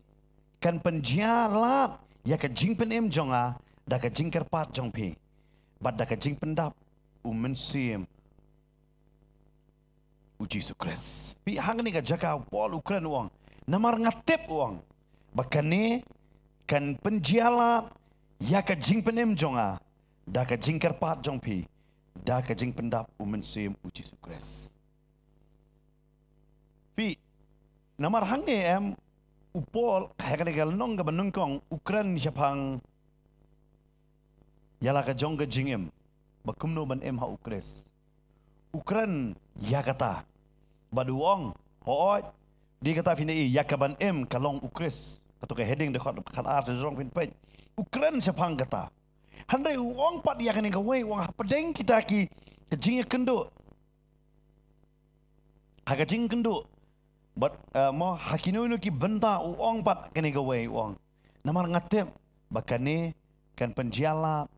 kan penjalat ya ka jing penem jonga da ka jing kerpat jong pi. Bad da ka jing pendap umensim uji sukres. Pi hang ni ka jaka Paul Ukran uang. Namar ngatip uang. Bakane kan penjalat ya ka jing penem jonga da ka jing kerpat jong pi. Da ka jing pendap umensim uji sukres. Pi namar hang ni upol kaya kanigal nong ka benungkong Ukran siapang yala ka jong ka jingem bakumno ban ha Ukres. Ukran ya kata baduong hoot di kata finai ya ka ban kalong Ukres atau ke heading dekat kala art jong pin page. Ukran siapang kata handai uong pat ya kanigal way uang pedeng kita ki ka jingnya kendo. Haga jing kendo but mo hakino ki benta uang pat kene gawe uang. Namar ngatep bakane kan penjala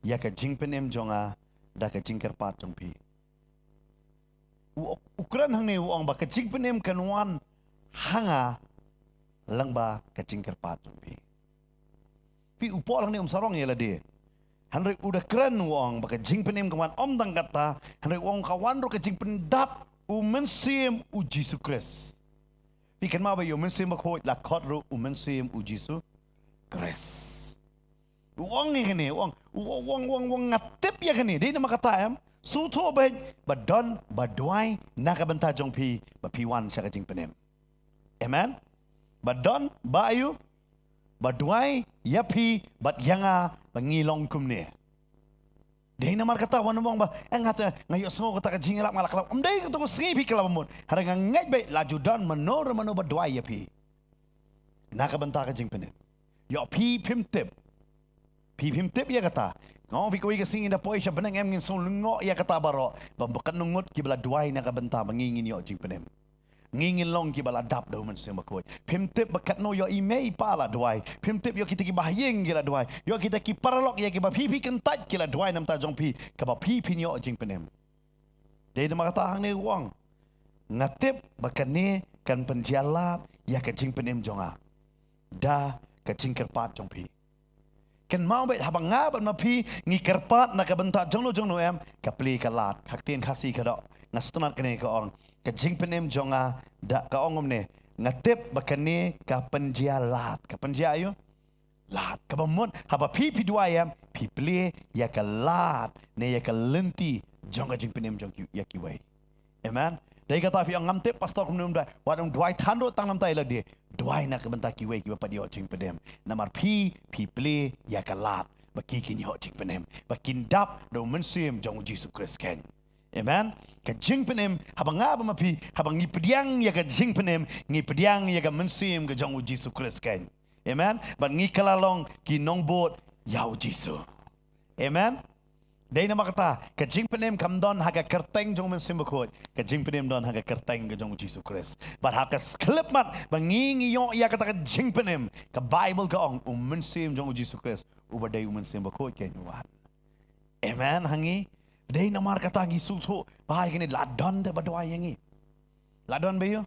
ya ka jing penem jonga da ka jing kerpat jong pi. Ukuran hang ne uang ba ka jing penem kan wan hanga langba ka jing kerpat jong pi. Pi upol hang ne sarong ya lade. Hanre udah keren uang ba ka jing penem kawan dang kata hanre uang kawan ro ka jing pendap umensim uji sukres. Ikan ma ba yo mensim ko la khotru umensim ujisu kres. Uang ni kene uang ngatip ya kene di nama kata su tho ba badon badwai naka benta jong pi ba pi1 sya jing penem. Amen. Badon ba ayu badwai ya pi bat yanga bangilong kumne. Dahil namar kata wan mong ba ngata ngayo so kata ka jingilap ngalak kalap umday to ko singi pi kalapon harang ngaj bay laju dan menor ba doai ya pi nakabanta ka jing penem yo pi pimtip ya kata ngong pi ko ka singi da poi siya benang ngin so lungo ya kata baro bambakan nungot ki bala doai nakabanta mangingin yo jing penem ngingin long ki bala dap do men sem ko pimtip bakat no yo email pala doai pimtip yo kita ki bahyeng gila doai yo kita ki paralok ya ki ba pi kentat gila doai nam ta jong pi ka ba pi yo jing penem de de makata hang ne wong ngatip bakat ne kan penjalat ya ka jing penem jonga da ka jing kerpat jong pi kan mau bet habang ngaban ma pi ngi kerpat na ka bentat jong no ka pli ka lat haktin khasi ka do ngastunat kene ka orang ka jing penem jonga da ka ongom ne ngatip bakane ka penjalat ka penjayo lat ka bamon haba pi dua pi ple ya ka lat ne ya ka lenti jonga jing penem jong ya ki wai. Amen. Dai kata fi ngam tip pastor kum da wadam duai thando tang nam tai la de duai na ka benta ki wai ki ba dio jing penem namar pi ple ya ka lat ba ki kin yo jing penem ba kin dap do mensim jong Jesus Christ ken. Amen. Ka jing penem habang nga ba mapi habang ngipediang ya ka jing penem ngipediang ya ka mensim ka jong Jesus Christ ken. Amen. But ngi kalalong ki nong bot yau Jesus. Amen. Dai na makata ka jing penem kam don haga kerteng jong mensim bakot ka jing penem don haga kerteng ka jong Jesus Christ. But haka sklip mat bangingi yo ya kata ka jing penem ka Bible ka ong mensim jong Jesus Christ ubadai mensim bakot ken wan. Amen hangi. Dahil namar kata ngi sutho bahay kini ladon de badway yangi ladon bayo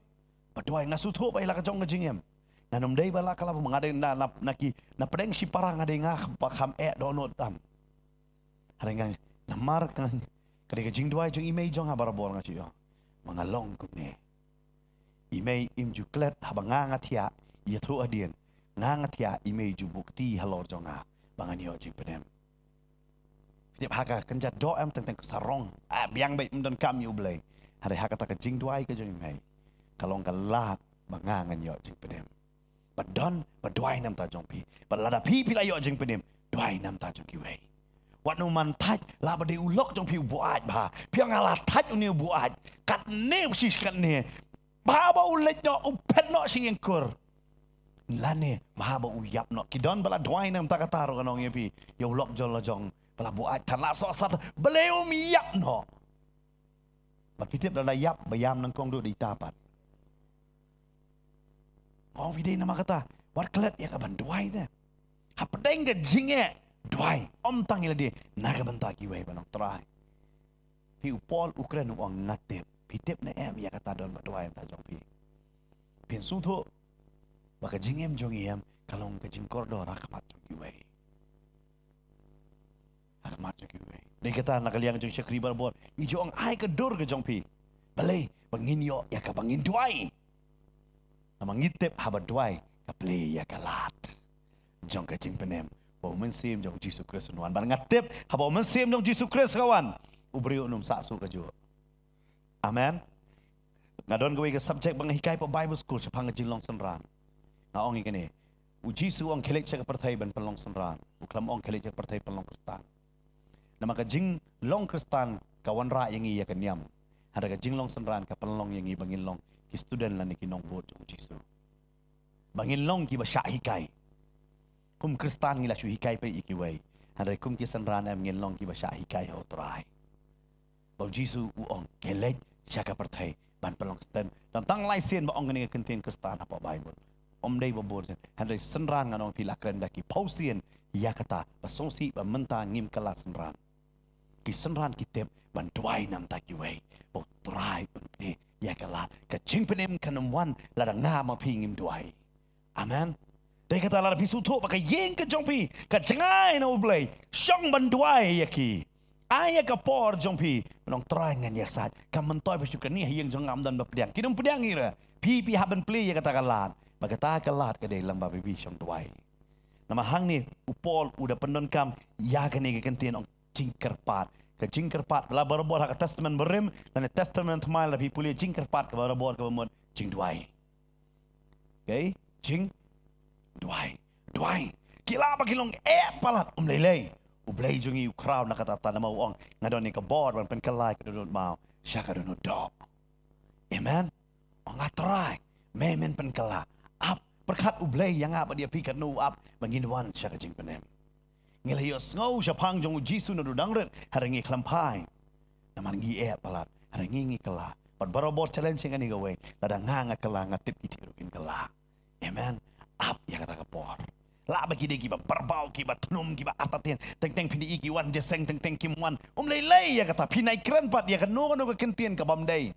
badway nga sutho bay la ka jong jingem nanom day bala kala mangade na pedeng si parang ade nga bakam donot tam harengang namar kan kade ka jing dway jong imay jong habarabor nga siyo mga long kumne imay imjuklet habang ngatia yatho adien ngatia imay jubukti halor jonga banganyo jing penem. Tiap haka kenjat do tentang sarong biang baik mendon kami ublay hari haka tak jing duai ke jing mai kalong kalat bangangan yo jing penem badon baduai nam ta jong pi balada pi la yo jing penem duai nam ta jong kiwei wat no man taj la bade ulok jong pi buat ba pi ngala taj uni buat kat ne si kat ne ba ba ulet no upet no si engkur lane ba uyap no kidon bala duai nam ta kataro kanong yepi yo ulok jol jong pala buat tanah sosat beleu miyak no. Berpitip dalam yap bayam nangkong do di tapat. Oh video nama kata war kelet ya kaban duai dah. Hapedeng ke jinge duai tang ila dia naga bentaki wai banok terai. Pi upol Ukraine uang ngatip pitip na ya kata don duai ta jong pi. Piensu tu baka jingem jong yam kalong ka jing kordo rakamat jong kiway. Rakamat jong kiway. Dei kata nakaliang jong syakri barbor. Ni jong ai ka dor ka jong pi. Balay bangin yo ya ka bangin duai. Namang ngitip haba duai ka play ya ka lat. Jong ka jing penem. Bau mensim jong Yesus Kristus nuan. Bar ngatip haba mensim jong Yesus Kristus kawan. Ubri unum saksu ka jo. Amen. Ngadon gawe ka subject bang hikai pa Bible school sa pangajing long senran. Naong ikani. Uji su ang kelik sa pertai ban pelong senran. Uklam ong kelik sa pertai pelong Kristan. Nama ka jing long Kristan kawan ra yang iya kanyam. Hada ka jing long senran ka pelong yang i bangin long ki student lan ki nong bot jong Jisu. Bangin long ki ba sya hikai. Kum Kristan ngila su hikai pa ikiway. Hada kum ki senran am ngin long ki ba sya hikai ho trai. Bau Jisu uong kelik sa ka pertai ban pelong Kristen dan tang lai sen ba ong ngani kentin Kristan apa Bible om dei babor sen handai senran nganong pilakren daki pausien ya kata basongsi ba menta ngim kala senran ki senran kitep ban tuai nam taki wei bo trai pe ya kala ka chingpenem kanamwan la nga ma pingim tuai amen dei kata la pisu to ba ka yeng ka jongpi ka jangai na ublei shong ban tuai yaki Ayah ka por jongpi menong try ngan yasat kam mentoi bersyukur ni yang jong am dan bapediang kidum pediang ira pi haban play ya kata kalat bagata kalat ka dei lamba bibi syong tuai nama hang ni upol udah pendon kam ya ka ni kentien ong jingkerpat ka jingkerpat la barabor ka testament berim dan testament mai la pi puli jingkerpat ka barabor ka bemon jing tuai okay jing tuai kila ba kilong palat lelei Ublay jong iu crowd nakatata na mauong ngadon ni ka board ban pen kalay ka dunod mau siya ka dunod dop. Amen. Ang atray memen pen kala up perkat ublay yang apa dia pikat no up banginwan siya ka jing penem. Ngilayos ngaw siya pang jong Jisu na dudangret harangi klampai. Naman ngi palat harangi ngi kala. But barabor challenge nga ni gaway lada nga kala nga tip itirukin kala. Amen. Up ya kata kapor. La bagi dia kiba berbau kiba tunum kiba atatin teng pini iki wan jeseng teng kimwan lei ya kata pinai keren pat ya kan no ka kentien ka bamdai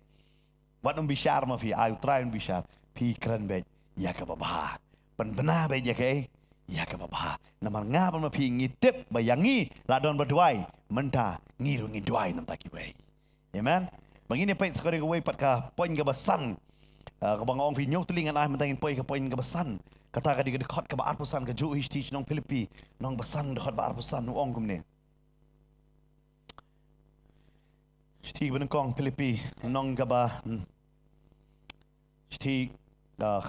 wat bishar ma fi ayu try bishar pi keren be ya ka babah pen bena be ya ke ya ka babah namar nga ma pi ngitip bayangi la don berduai menta ngiru ngiduai nam taki we amen bangini pai sekali ka we pat ka poin ka basan ka bangong fi nyok telingan ah mentangin poin ka basan kata ka di dekat ke baar pesan ke Jewish teach nong Filipi nong besan dekat baar pesan nuong kumne. Sti benengkong Filipi nong ka ba sti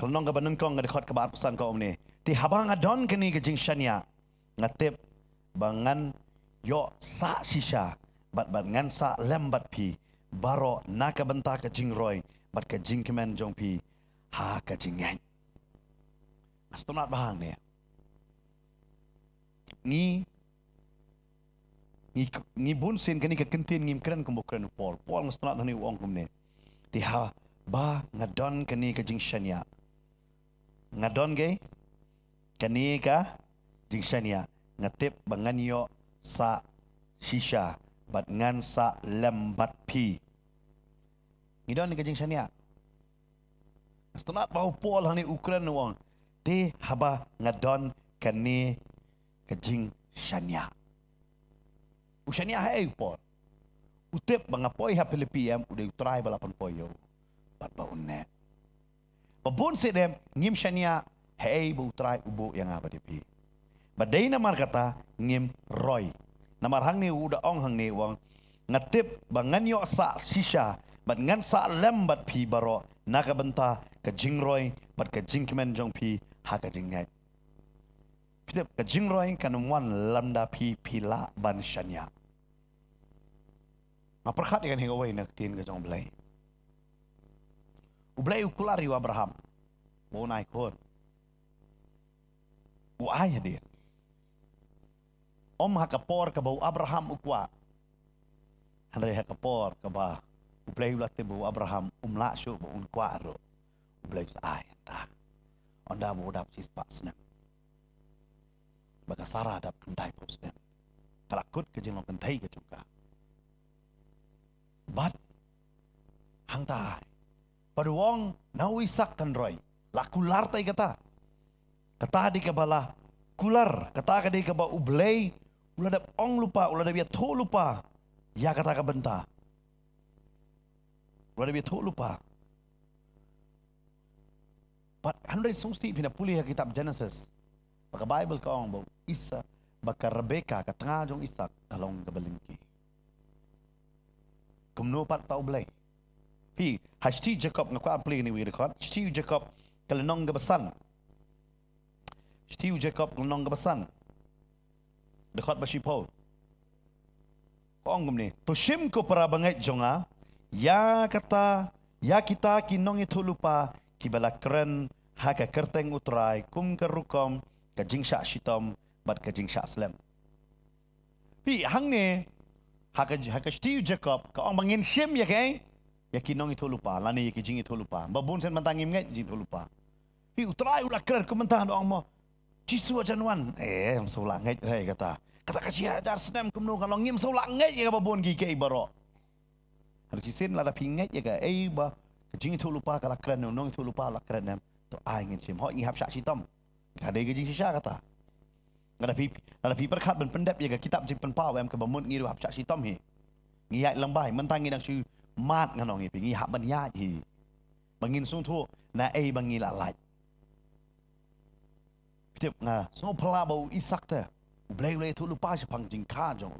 nong ka benengkong dekat ke baar pesan ko omne. Ti habang adon kini ke jing shania ngatip bangan yo sa sisha bat ngan sa lembat pi baro naka benta ke jing roy bat ke jing kemen jong pi ha ke jing ngai. Astonat bahang ni. Ni bunsin kani ka kentin ngim keren kumbukren Paul. Paul ngastonat hani uong kumne. Tiha ba ngadon kani ka jing shania. Ngadon gay kani ka jing shania. Ngatip banganyo sa shisha bat ngan sa lembat pi. Ngidon ni ka jing shania. Astonat bau Paul hani ukren uong. Ti haba ngadon kani kajing shania. Ushania hai Paul. Utip bangapoi ha Filipiam udah utrai balapan poyo. Bat baunne. Babun sedem ngim shania hai bu utrai ubu yang apa dipi. Badai namar kata ngim roy. Namar hang ni udah ong hang ni wang ngatip banganyo sa shisha bat ngan sa lembat pi baro nakabenta kajing roy bat kajing kemen jong pi haka jingai. Pitip ka jingroy kanumwan landa pi pila ban shanya. Maperkat ikan hingaway naktin ka jong blay. Ublay ukulari wa Abraham. Bunay kon. Uaya din. Om hakapor ka bau Abraham ukwa. Handai hakapor ka ba. Ublay ulate bau Abraham umla syu bau unkwa ro. Ublay sa ay ta. Onda mo dap sis pas na. Baka sara dap kentai pos na. Kalakut ke jeng kentai ke jengka. But hang tai. Paduwong nawisak kan roy. La kular tay kata. Kata di kabala kular. Kata di kabala ublay. Ulah ada ong lupa. Ulah ada biar to lupa. Ya kata ka benta. Ulah ada biar to lupa. But handai sungsti pina pulih kitab Genesis. Baka Bible ka ong bau Isa. Baka Rebecca ka tengah jong Isak kalong kabalingki. Kumno pat tau blay. Pi hashti Jacob ngakwa ampli ni we record. Hashti Jacob kalenong gabasan. Hashti Jacob kalenong gabasan. Dekat basipo. Kong gumni. Tushim ko para bangai jonga. Ya kata ya kita kinong itu lupa kibala keren haka kerteng utrai kum kerukom kajing syak shitom bat kajing syak slam. Pi hang ne haka Hashti Jacob ka ong bangin sim ya kai. Ya kinong itu lupa, lani ya kijing itu lupa. Babun sen mantangim ngai jing itu lupa. Pi utrai ulah keren komentar doang mo. Jisu ajanwan. Solah ngai rai kata. Kata kasih ajar senam kumno kalau ngim solah ngai ya babun gi ke ibaro. Harus sin la pingai ya ka ba kijing itu lupa kala keren nong itu lupa la keren nam. To ai ngin sim ho ngi hap syak sitom. Kada kijing sisya kata. Ngada pi perkat ben pendap ya ka kitab jing penpa wam ke bamut ngi hap syak sitom hi. Ngi ya lambai mentangi dang su mat nganong ngi pingi hap ban ya hi. Bangin sung thu na bangi la lai. Tiap nga so pala bau Isak te. Ublay tu lupa sepang jingka jong.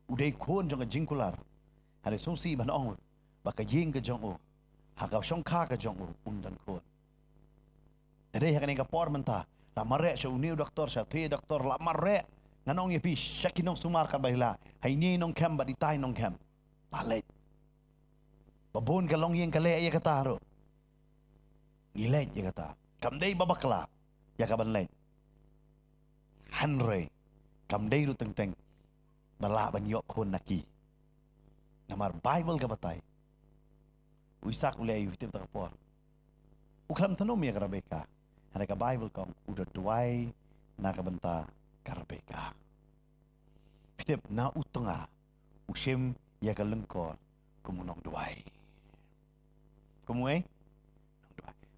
Udai kon jong jing kular. Hari sung si ban ong baka ying ke jong o. Haka song ka ke jong o dan kon. Tadi hakan ka por menta. La marek sa uniu doktor sa te doktor la marek. Nganong ye pi syakinong sumar ka bahila. Hai ni nong kem ba ditai nong kem. Balik. Babon kalong yang kale ya kata ro. Ngilet ya kata. Kamdai babakla. Ya kaban lain. Hanre. Kamdai ru teng-teng. Bala ban yok kon naki. Namar Bible ka batay. Uisak ulay yutim ta kapor. Uklam tanom ya Rebecca. Hana ka Bible kong udah duai na kabenta ka Rebecca. Fitip na utunga. Usim ya kalengkor kumunong duai. Kumuai?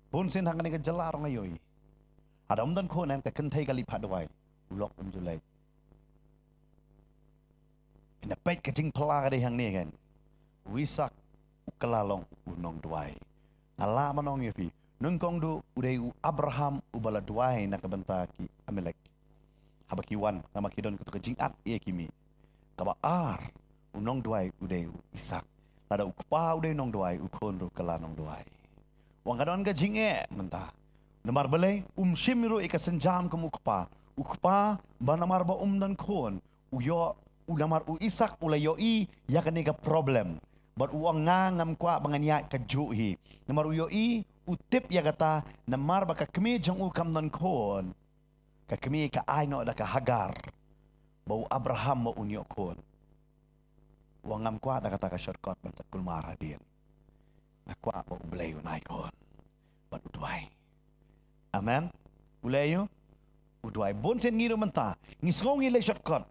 Pun sin hang ni ka jalar ngayoy. Ada dan ko nam ka kentai kali padwai. Ulok julai. Ina pait ka jing pala ka hang ni kan. Wisak ukalalong unong duai. Ngala manong yepi. Nungkong du udai Abraham ubala duai na kabenta ki Amalek. Habakiwan nama kidon ka jingat ye kimi. Kaba unong duai udai Isak. Lada ukpa udai nong duai ukon ru kalanong duai. Wang kadon ka jinge mentah. Namar balay shimiru ika senjam ke ukpa. Ukpa banamar ba dan kon. Uyo ulamar Isak ulayoi ya kaniga problem. Bar uang ngam kwa banganya kajuhi. Namar uyoi utip ya kata namar baka kemi jong ukam dan kon. Ka kemi ka ay no da ka Hagar. Bau Abraham mo unyo kon. Uang ngam kwa da kata ka shortcut man sa kulmara din. Nakwa ba ublayo na kon. Bat udway. Amen. Ulayo. Udway. Bon sen ngiro menta. Ngisong ngilay shortcut.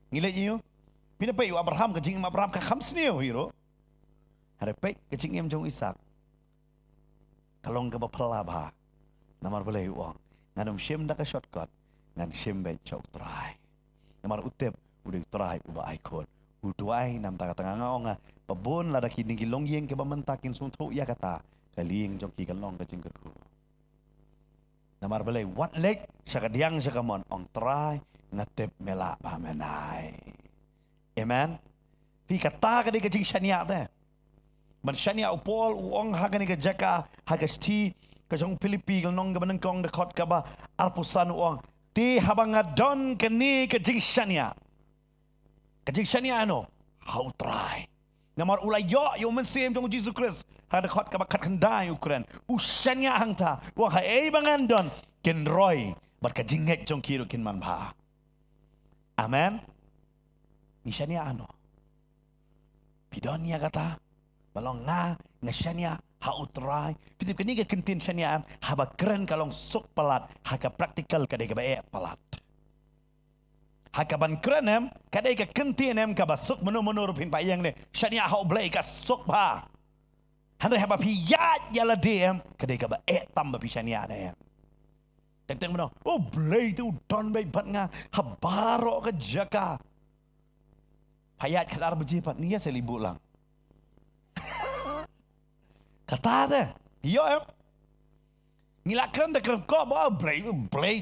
Ngilay niyo. Pinapay Abraham kajing Abraham ka khamsniyo hiro. Harapay kajing jong Isak. Kalong ka ba palaba. Namar balay uang. Nganong siyem da ka shortcut. Ngan siyem bay chok try. Namar utip. Uday try uba icon. Udway nam taga-tanga nga. Pabon lada kining kilong yeng ka ba mentakin sunto ya kata. Kaling jong kikalong kajing kerku. Namar balay, what leg? Siya kadiyang siya kamon. Ang try, ngatip mela pamenay. Amen? Pi kata ka di kajing siya niya te. Man siya niya upol, uong haka ni kajaka, hagasti, kajong Pilipi, nong gabanang kong dakot ka ba, arpusan uong, ti habang adon ka ni kajing siya niya. Kajing siya niya ano? How try? Namar ulayo, yung mensim jong Jesus Christ, hada kot kabakat kenday Ukraine. Usyanya hangta, wah bangan don ken roy, bat kajingek jong kiro kin manba. Amen. Nisyanya ano? Pidon niya kata, balong nga siya hautray. Pitip kani ka kentin siya haba keren kalong sok palat, haka praktikal kadai kabae palat. Hakaban krenem, kadai ka kentinem ka basuk menu-menu rupin payang ne. Syania hau blay ka sok pa. Handai haba piyat yala dem kedai ka ba tam ba pisania dem. Teng mana? Oh blay tu don bay bat nga habaro ka jaka. Hayat kadar berjipat ni ya selibut lang. Kata dah. Yo em. Ngilakkan dah kau bawa blay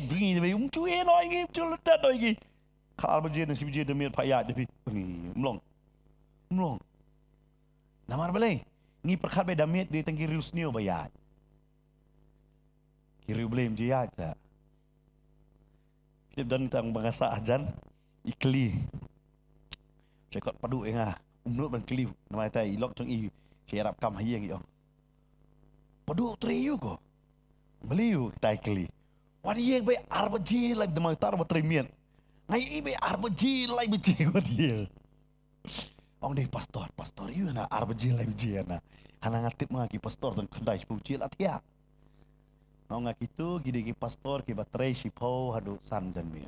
begini tapi cuy noi ni culut noi ni. Kadar berjipat si berjipat demi hayat tapi ni melong. Namar balai. Ni perkat bay damit di tengki rius niu bayat. Kiri boleh menjadi aja. Kita dan tang bangsa ajan ikli. Cakap padu engah. Umnut ban kli nama tai ilok trong i serap kam hayang yo. Padu triyu ko. Beliu tai kli. Wan yeng bay arbaji lai demai tar ba trimian. Ngai i bay arbaji lai beji ko dia. Ong deh pastor yu na arbaji lai beji na. Hana ngatip ngaki pastor dan kendai puji latia. Ong ngakitu gidi ki pastor ki batrai sipo hadu san jan mi.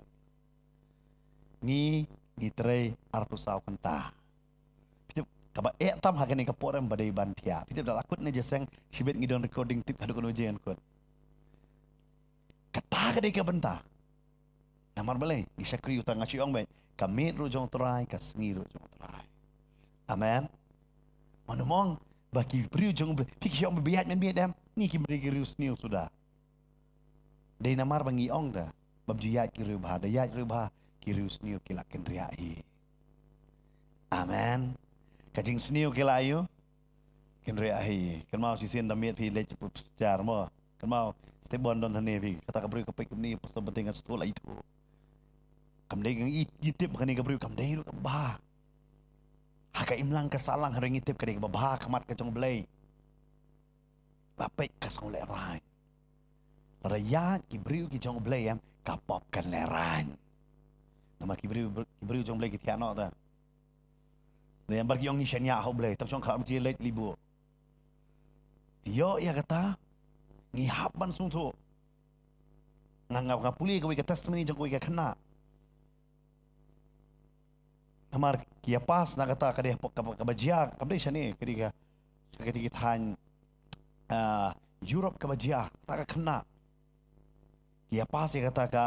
Ni tray arpu saw kenta. Pitip kaba tam hakan ni kapor em badai bantia. Pitip dak akut ne jeseng sibet ngidon recording tip hadu kono jen kot. Kata ka dei ka benta. Namar balai di syakri utang ngaci ong bai. Kamit ru jong trai ka sengi ru jong trai. Amen. Manumong baki priu jong pik syong biat men biat dem. Ni ki beri rius niu sudah. Dei namar bangi ong da. Babjiyat ki riu bah dayat riu bah kirius niu kila kenriai. Amen. Kajing sniu kila ayu kenriai. Kan mau sisin damit pi lech sejar mo. Kan mau stebon don hane pi kata kabri kapik ni pasal penting sekolah itu. Kamdai ngang itip kan ni kabri kamdai ru ba. Haka imlang kasalang hari ngitip kadai ba kamat kacong belai. Lapek kasong lerai. Raya kibriu ki jong belai am kapop kan lerai. Nama kibriu jong belai kita nak dah. Dan yang bagi orang ni syanya hau belai. Tapi kalau berjaya late libu. Dia ya kata ngihapan sungtu. Ngangap ngapuli kau ikat testimoni jong kau ikat kena. Namar kia pas nak kata kadeh kabajia kabdai syani ketika tan Europe kabajia tak kena. Kia pas ya kata ka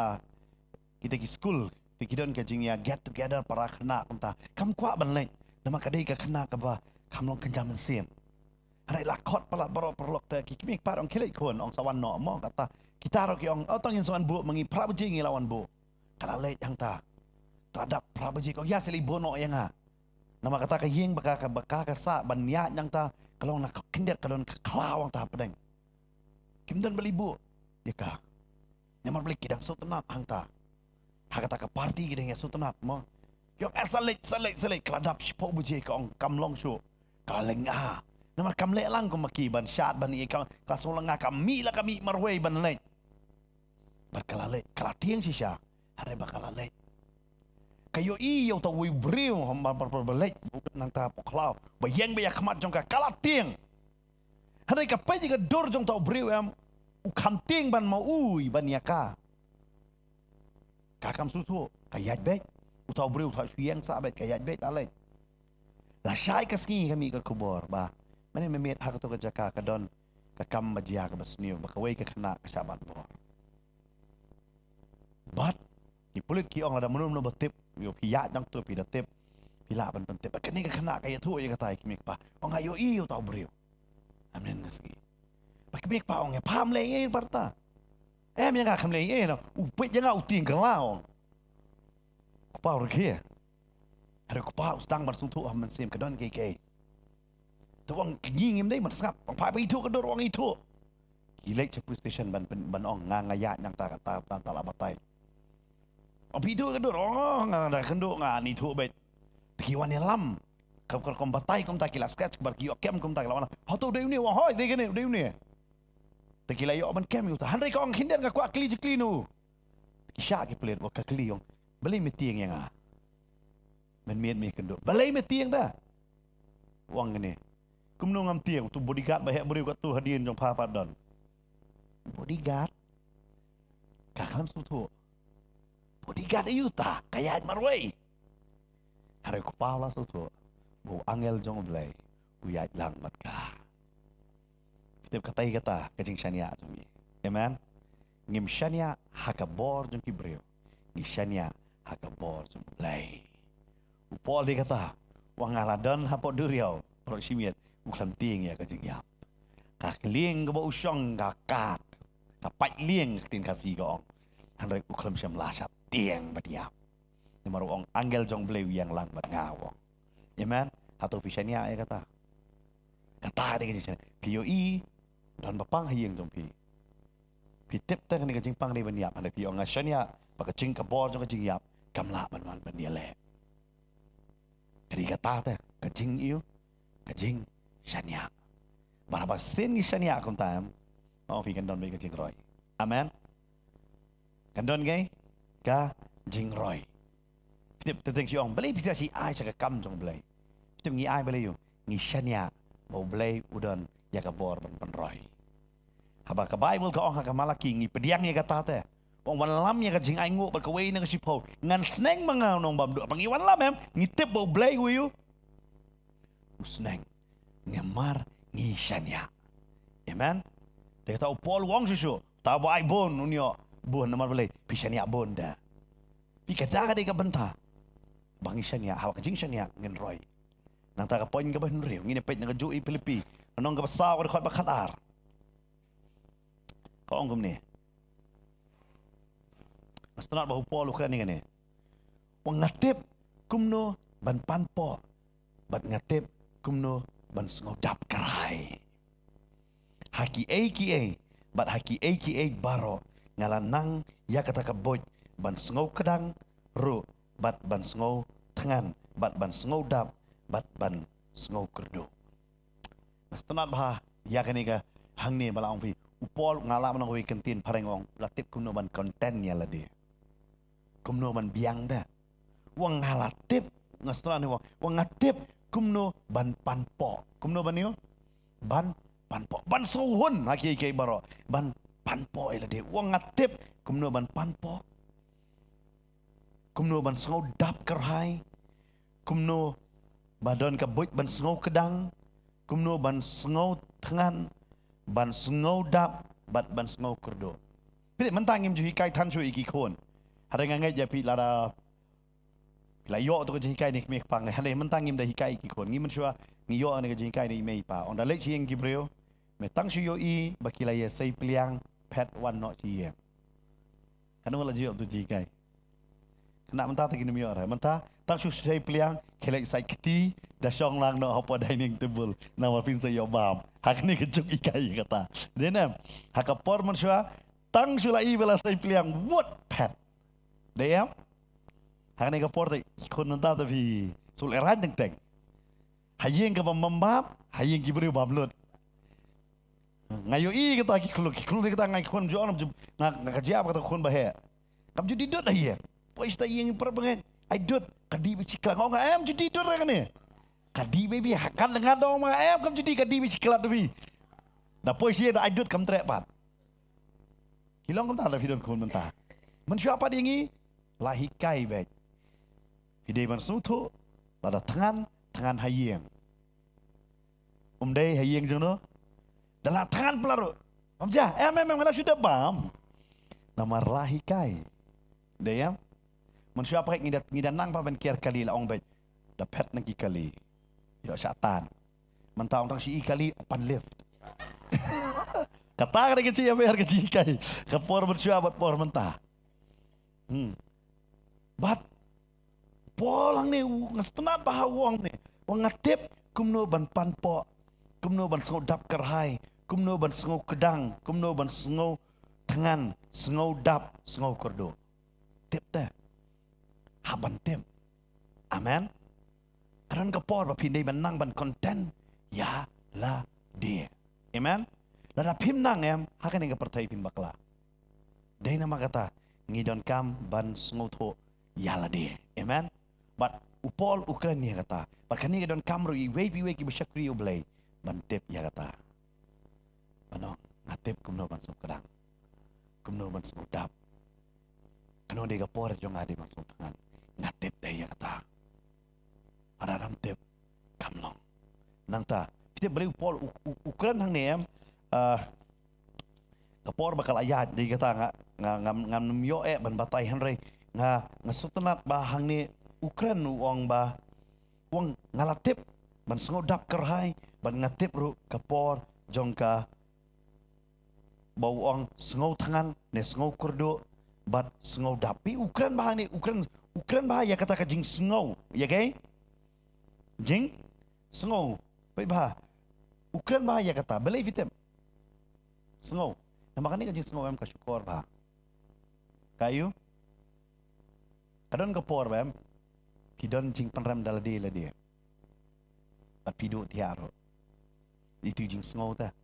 kita ki school Tikidon ka jingya get together para kena kunta. Kam kuat ban lek. Nama kadai ka kena ka ba kam long kenjam sen. Hari lakot palat baro perlok ta ki kimik par ong kelek kon ong sawan no mo kata kita ro ki ong otong yang sawan bu mengi prabuji ngi lawan bu. Kala lek yang ta. Tadap prabuji ko ya seli bono yang ha. Nama kata ka yeng baka ka sa ban ya yang ta kalau nak kendet kalon klawang ta pedeng. Kimdan beli bu. Ya ka. Nyamar beli kidang so tenat hang ta. Hakata ka party gidang ya sutenat mo. Yung salek keladap sipok buje ka ong kamlong syu. Kaleng ah. Nama kamle lang ko maki ban syat ban i ka kasong lang kami la kami marway ban lek. Berkalale kalatieng sisya. Hare bakalale. Kayo iyo ta wi briu hamba berlek nang ta poklaw. Bayang baya khamat jong ka kalatieng. Hare ka pa jiga dor jong ta briu am u khamtieng ban mau ui ban yaka. Kakam susu kayat bet utau beriu utau siang sabet kayat bet alek la syai kaski kami ke kubur ba mana memet hak tu kejaka kadon kakam majia ke basniu bakawai ke kena kesabat bor bat di pulit ki ong ada menum no betip yo piyat jang tu pi datip pila ban pentip kini ke kena kayat tu ya katai kimik pa ong ayo i utau beriu amen kaski bakimik pa ong ya pam le ye parta em yang ngak kamlei no upit yang ngau ting kelao kupau rekia ada kupau sedang bersungtu aman sim kedon keke tu wang ngingim dei marsap wang pai itu kedor wang itu kilek cepu station ban ong ngaya yang ta kata ta la batai ong itu kedor ong ngada kenduk ngani tu bet kiwan lam kom batai kom ta kilas scratch bar kiok kem kom ta lawan ha tu dei ni wang hoi dei gene dei ni Tekila yo ban kem yuta. Handai kau hindan ka kuat kli jekli nu. Kisah ki pelit wak kli yong. Balai metiang yang ah. Men me kenduk. Balai metiang dah. Wang ni. Kumno ngam tiang tu bodyguard bahaya beri kat tu hadirin jong pa padon. Bodyguard. Kakam sutu. Bodyguard yuta kaya marway. Hari ku pala sutu. Bu angel jong belai. Uyat lang mat ka. Kita katai kata kajing syania jong. Amen. Ngim syania hakabor jong kibreu. Ni syania hakabor jong belai. Upol dia kata, wang aladon hapot duriau, perut simiat, uklam ting ya kajing yap. Kak lieng ke bau usong kakat. Kapat lieng ketin kasih kong. Handai uklam syam lasap tiang badiap. Namaru ong anggel jong beleu yang lang bat ngawong. Amen. Atau fisyania ya kata. Kata dia kajing syania. POE dan bapang hayeng jong pi. Pi tip tak ni kajing pang dia baniap. Handai pi ong syania, pakajing kabor jong kajing yap. Kamla banwan baniale. Jadi kata teh kajing iyo, kajing syania. Berapa sen ni syania kon tam? Oh, pi kandon bai kajing roy. Amen. Kandon gay? Kajing roy. Tip teteng si ong belai bisa si ai sa kam jong belai. Tip ngi ai belai yo. Ngi syania mau belai udon ya kabor ban roy. Haba ka Bible ka ong ha ka Malaki ngi pediang ya kata teh. Wong wan lam ya kajing ai nguk berkawai nang sipau. Ngan sneng mangau nong bam do pangi wan lam ngi tip bau belai wi yo. Sneng ngemar ngi syania. Amen. Dia tahu Paul wong susu. Tahu ai bon unyo bon namar belai. Pi syania bon dah. Pi kata ka dia ka benta. Bangi syania ha kajing syania ngen roy. Nang ta ka poin ka ban riu ngini pet nang jui Filipi. Nong ka basa ka khot bakhatar. Ka ong ni. Mastanat bahu Paul ukran ni ngene. Wang ngatip kumno ban panpo. Bat ngatip kumno ban sngodap karai. Haki AKA bat haki AKA baro ngalanang ya kata kaboj ban sngo kedang ru bat ban sngo tangan bat ban sngo dap bat ban sngo kerdo. Mastanat bah ya kanika hang ni bala ong fi upol ngalam nang wi kentin parengong latip kumno ban konten ya lade. Kumno ban biang dah. Wang ngalatip ngastoran ni wang ngatip kumno ban panpo. Kumno ban yo? Ban panpo. Ban sohon haki kai baro. Ban panpo ila de. Wang ngatip kumno ban panpo. Kumno ban sengau dap kerhai. Kumno badon kabuit ban sengau kedang. Kumno ban sengau tangan. Ban sengau dap bat ban sengau kerdo. Pilih mentangim juhi kai tan shu iki kon. Hari ngangai japi lara layo tu ke jikai ni mek pang hari mentangim dah hikai ki kon ngi mensua ngi yo ni ke jikai ni mei pa on da lek chieng gibreo me tang shu yo i baki la ye sei pliang pet one not chi kanu la jiyo tu jikai kena menta tak ni mi ora menta tang shu sei pliang kelek sai keti da shong lang no hopo dining table na wa pin se yo bam hak ni ke juk ikai kata denam hak por mensua tang shu la i bela sei pliang what pet Deyam, hang ni kapor tak ikut nanta tapi suleran teng. Hayeng ke membab, hayeng kibri bablut. Ngayo i kita kiklu kita ngai kon jo nak kerja apa kata kon bahaya. Kam judi dot aye. Pois ta yang perbengen. Ai dot kadi bicikla ngau ngam judi dot kan ni. Kadi baby hakan dengan dong ma am kam judi kadi bicikla tapi. Da pois ye da ai dot kam trek pat. Kilong kam ta da vidon kon mentah. Men siapa dia ni? Lahikai baik. Hidai man sutu, lada tangan hayeng. Day hayeng jono. Dalam tangan pelaru. Amja, memang mana sudah bam. Nama lahikai. Dayam. Manusia apa ngidat nang pa ben kiar kali la ong baik. Dapat nang kali. Yo syaitan. Mentang tang si kali open lift. Kata kada kecil ya biar kecil kai. Kapor bersua buat por mentah. Bat polang ni ngastenat bahawang ni. Wang ngatip kumno ban panpo. Kumno ban sengau dap kerhai. Kumno ban sengau kedang. Kumno ban sengau tangan. Sengau dap. Sengau kerdo. Tip teh. Haban tip. Amen. Karan kapor bapindai menang ban konten. Ya lah dia. Amen. Lada pim nang hakan yang pertai pim bakla. Dia nama kata. Ngidon kam ban sengau to. Yalah dia, amen. But upol ukran ni kata, bakani don kamru i weki besyakri ublay, bantip ya kata. Ano, ngatip kumno ban sukadang, kumno ban sukudap. Kano dia kapor jong ade masuk tangan, ngatip dia ya kata. Ada ram tip, kamlong. Nang ta, kita beri upol ukran hang ni kapor bakal ayat di kata ngam yo ban batai Henry nga sutenat bahang ni Ukraine uang uang ngalatip ban sengodap kerhai ban ngatip ru kapor jongka bau uang sengau tangan ne sengau kurdo bat sengau dapi Ukraine bahang ni Ukraine bahaya kata ka jing sengau ya ke jing sengau pai bah Ukraine bahaya kata believe it sengau na makani ka jing sengau em ka syukur bah kayu kadon kapor bam kidon jing penram daladi la dia pat pidu tiaro itu jing sengau ta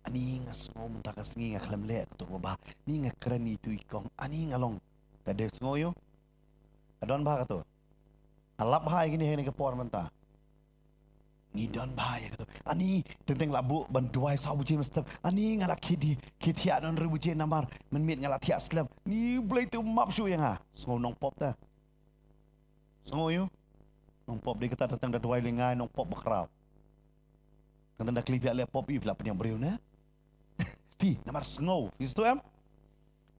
ani nga sengau munta ka sengi nga klam le to ba ni nga kran itu ikong ani nga long kade sengau yo kadon ba ka to alap hai gini he kapor menta ni don bahaya kata ani tentang labu banduai sabuji mesti ani ngala kiti adon rebuji namar menmit ngala tiak slam ni boleh tu map syu yang sengau nong pop ta sengau yo nong pop dia kata tentang daduai lengai nong pop bakrau tentang dah klip le pop i pula penyang beriu na pi namar sengau istu em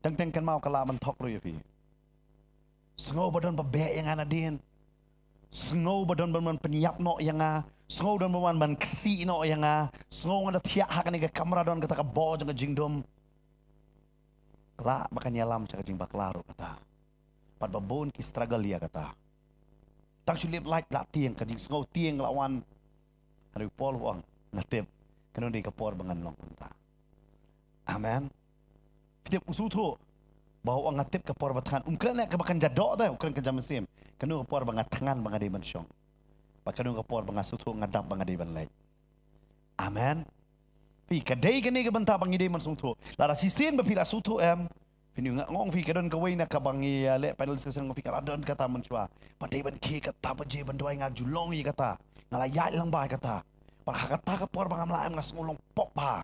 tentang kan mau kala mentok ro ya pi sengau badan bebek yang ana din sengau badan penyiap no yang sengau dan ban kesi no yang sengau ada tiak hak ni ke kamera don kata ka bo jang jingdom kala makan yalam cak jing baklaro kata pad babon ki struggle ya kata tang sulip light la tieng ka jing sengau tieng lawan hari pol wang ngatip kanu di kapor bangan long kata amen pidip usuto bahawa ngatip kapor batahan Ukraine ka bakan jadok dah Ukraine ka jamesim kanu kapor bangat tangan bangade man syong bakanu kapor bangat sutu ngadap bangade ban lai amen pi kadai kene ka banta bangide man sutu lara sisin ba pila sutu em pinu ngong fi kadon ka waina ka bangi le pedal sesen ngofi kala don kata man chua padai ban ke kata ba je ban doai ngajulong yi kata ngalayat lang ba kata par kata kapor bangam la em ngasngulong pop ba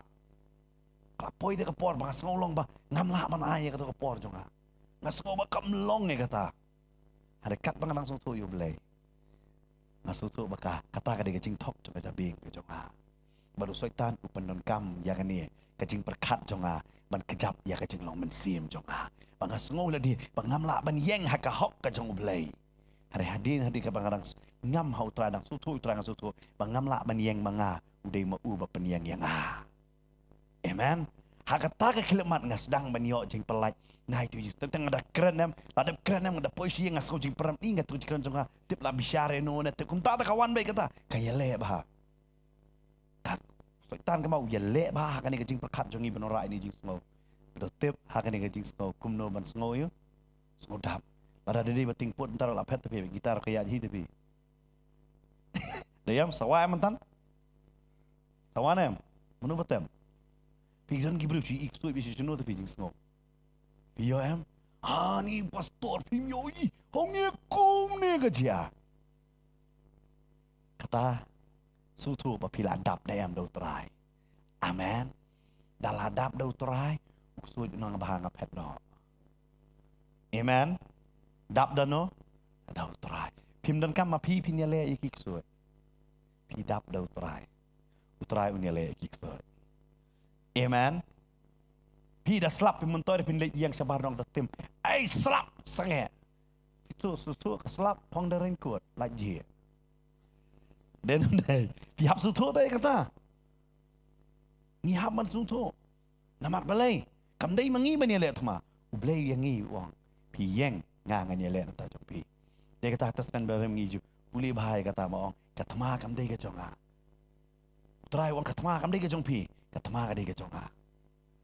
kapoi dia kapor bang sengolong ba ngamla man ay kata kapor jonga ngasgo ba kamlong e kata harakat bang langsung tu yu belai ngasutu baka kata ka de jing tok jonga jabing ke jonga baru syaitan upan don kam ya kan ni kajing perkat jonga ban kejap ya kajing long mensim jonga bang sengol la di bang ngamla ban yeng haka hok ka jong belai hari hadin hadi ka bang ngam hau tradang sutu trang sutu bang ngamla ban yeng manga udai ma u ba penyang yang amen. Hakata ke kilemat ngas sedang banyo jing pelaj. Nah itu tentang ada keren ada puisi yang ngas jing peram ingat tu keren jonga tip la bisyare no net kum ta kawan baik kata kaya le bah. Kat syaitan ke mau ya le bah kan ni jing perkat jongi benora ini jing snow. Do tip hakan ni jing snow kum no ban snow yo. Snow dap. Pada dia bating put entar la pet tapi gitar kaya hi tapi. Dayam sawa mantan. Sawana em. Menu betem. Pikiran gibru si iksu bisi jenuh tapi jing sengok. Piyo em, ni pastor pimyo i, honge kum ne kerja. Kata, sutu papila adab na em daw terai. Amen. Dal adab daw terai, uksu nang bahang apet no. Amen. Dab dan no, daw terai. Pim dan kam mapi pinyale ikiksu. Pi dab daw terai. Utrai unyale ikiksu. Amen. Pi dah slap mentor pin yang sabar dong tim. Ai slap sange. Itu susu ke slap pong daren kuat lagi. Dan dai pi hap susu dai kata. Ni hap man susu. Namat balai. Kam dai mangi mani le thma. Ublai yang ngi wong. Pi yang ngangan ye le ta jong pi. Dia kata atas pen barem ngi ju. Uli bahai kata maong. Katma kam dai ke jonga. Try wong katma kam dai ke jong pi. Katma ka dai ke jonga.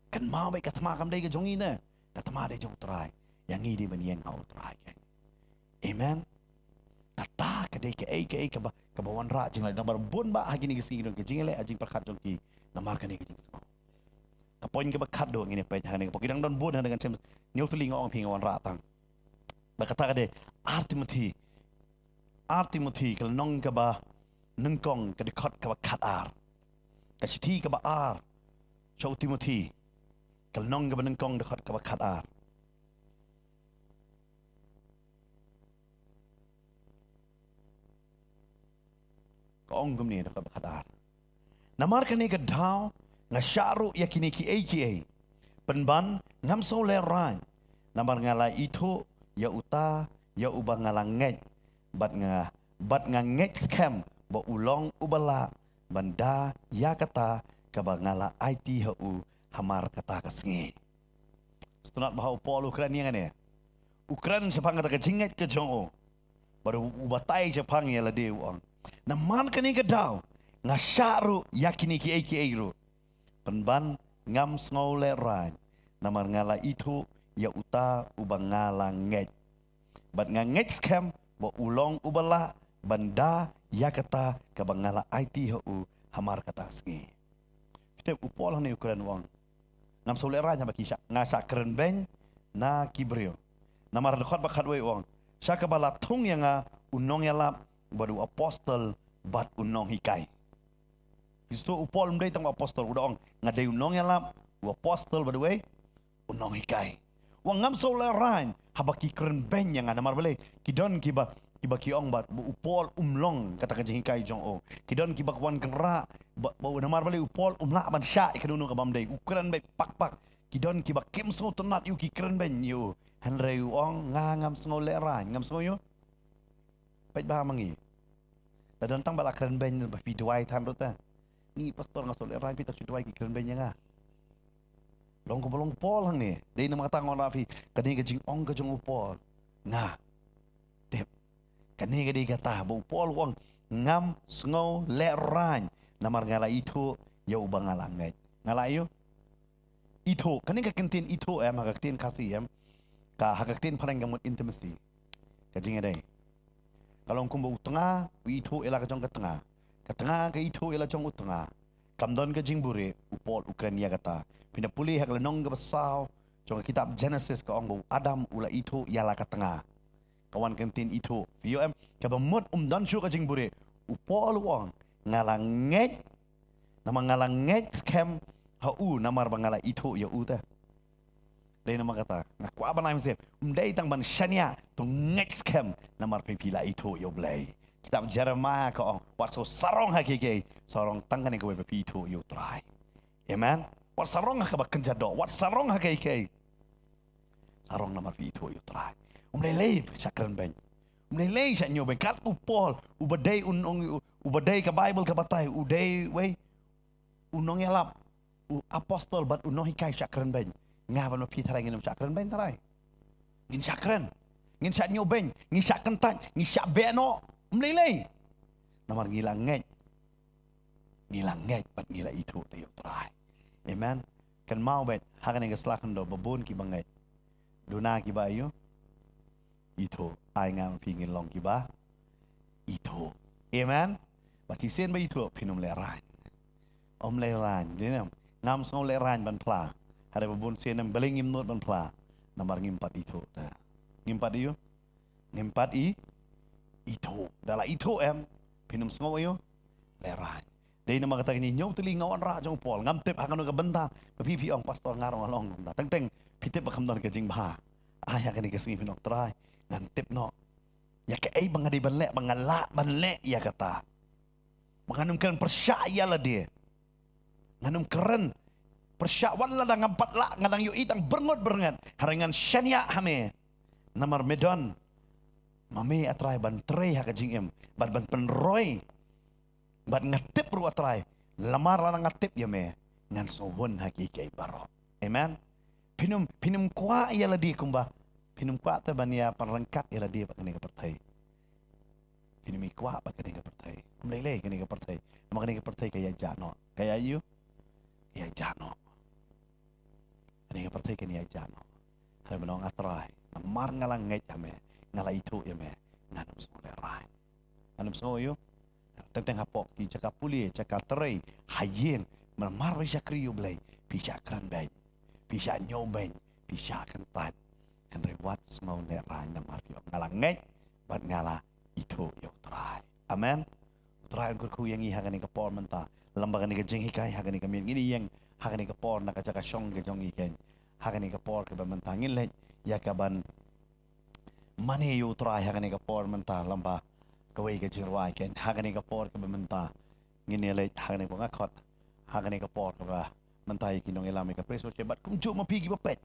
Kan mau baik katma kam dai ke jong ina. Katma dai jong try. Yang ngi di bani yang au try kan. Amen. Kata ka dai ke ke bawan ra jing lai nambar bon ba hagi ni gisi dong ke jing le ajing perkat jong ki. Namar ka ni ke jing semua. Kapoin ke bekat dong ini pe jang ni pokidang don bon dengan sem nyau tuling ong ping wan ra tang. Ba kata ka dai artimuthi kal nong ka ba nengkong ka dekat ka ba kat ar. Kasiti ka ba ar. Syau Timothy. Kal nong ka ba nengkong dekat ka ba kat ar. Kaong gum ni dekat ba kat ar. Namar ka ni ka daw Ngasyaru yakini ki penban ngam so le ran namar ngala itu ya uta ya ubah ngalanget bat nganget scam ba ulong ubala banda ya kata kaba ngala IT hu hamar kata kasngi setunat bahau Paul Ukraina ngane Ukraina sepang kata kejinget ke jongo baru ubatai sepang ya lade uang naman kani kedaw ngasyaru yakini ki ru penban ngam snole ran namar ngala itu ya uta ubang ngala nget bat nganget scam ba ulong ubala banda ya kata kabang ngala IT hu hamar kata sngi fitep upol ni ukuran wang ngam sole ran nya baki ngasa keren ben na kibrio namar dekat bakat we wang syaka bala tung yang unong yala baru apostol bat unong hikai Visto upol mdai tang apostol udang ngadai unong yala apostol by the way unong hikai wang ngam so le ran habaki keren ben yang namar bale kidon kiba kiong bat upol umlong kata kajing hikai jong o kidon kiba kwan kenra bau namar bale upol umla ban sya ikadunu kabam dai ukuran baik pak kidon kiba kim so tenat yu ki keren ben yu hanrei uong ngam so le ran ngam so yu baik bah mangi tadon tang bala keren ben ba piduai tan rota ni pastor ngasol le ran pita piduai ki keren ben yang long ko bolong pol hang ni dei na mata ngon rafi kani ka jing ong ka jong upol nga tep kani ka di kata bo upol wong ngam sngo le ran namar ngala itu ya ubang ngalangai ngala yo itu kani ka kentin itu hakatin kasih ka hakatin paling gamut intimacy ka jing dei kalau kumbo utanga itu ela ka jong ka tengah ka itu ela jong utanga kamdon ka jing bure upol Ukraina kata pindah pulih hak lenong ke besau jong kitab Genesis ke ong Adam ula itu yala ka tengah kawan kentin itu VOM ka bemut dan syu ka jing bure upol wong ngalanget nama ngalanget scam hau namar bangala itu ya uta lain nama kata ngaku apa nama sih dai tang ban syania tu nget scam namar pipila itu ya blai kitab Jeremiah ke ong wat so sarong hakike sarong tangan ke we itu you try amen wat sarong ka ba kenjado wat sarong ha kai sarong namar pi itu try lei sakran ben lei sa nyo ben kat upol ubadai unong ubadai ka bible ka batai udai we unong yalap apostol bat unong hikai sakran ben ngaban ma pi tarai ngin sakran ben tarai ngin sakran ngin sa nyo ben ngin sak kentat ngin sak beno lei namar ngilang nget bat ngila itu tayo try amen kan mau bet hakan yang keslakan do babun ki bangai duna ki ba yo itu ai ngam pingin long ki ba itu amen bati sen ba itu pinum le ran le ran dinam ngam song le ran ban pla hare babun sen nam beling im not ban pla namar ngimpat itu ta ngimpat yo ngimpat itu dala itu pinum song yo le ran dei nama kata ni nyau teli ngawan ra jong pol ngam tep akan ka benta pi ong pastor ngarong along teng teng pitep bakam don ka jing ba aya kan ka singi pinok try ngam tep no ya ka ai bangadi banle bangala banle ya kata menganum kan percaya lah dia nganum keren persyawan lah ngam patla ngalang yu itang berngot harangan syania hame namar medon mame atrai ban tre ha ka jing ban penroy bat ngatip ru atrai lamar la ngatip ya me ngan sohon hakiki baro amen pinum kwa ya la di kumba pinum kwa ta bania parangkat ya la di pak ni ka pertai pinum kwa pak ni ka pertai umlele ka ni ka pertai mak ni ka pertai kaya jano kaya you kaya jano ni ka pertai ka ni jano hay manong atrai mar ngalang ngai ya me ngala itu ya me nganum so le rai nganum so you tentang hapok ki cakap pulih cakap terai hayin mar bisa kriu blai bisa kran ben bisa nyoben bisa kentat henry wat ngau le rai namar yo ngalangai bat ngala itu yo try amen try ku yang i hagani ka por menta lambagan ni ka jeng hikai hagani ka min ini yang hagani ka por na ka cakap syong ka jong i ken hagani ka por ka menta ngin le ya ka ban mani yo try hagani ka por menta lamba kawai ka jirwai ken hagani ka por ka bementa ngini le hagani ko ngakot hagani ka por ka mentai kinong ilami ka preso cebat kumcu mapigi bapet.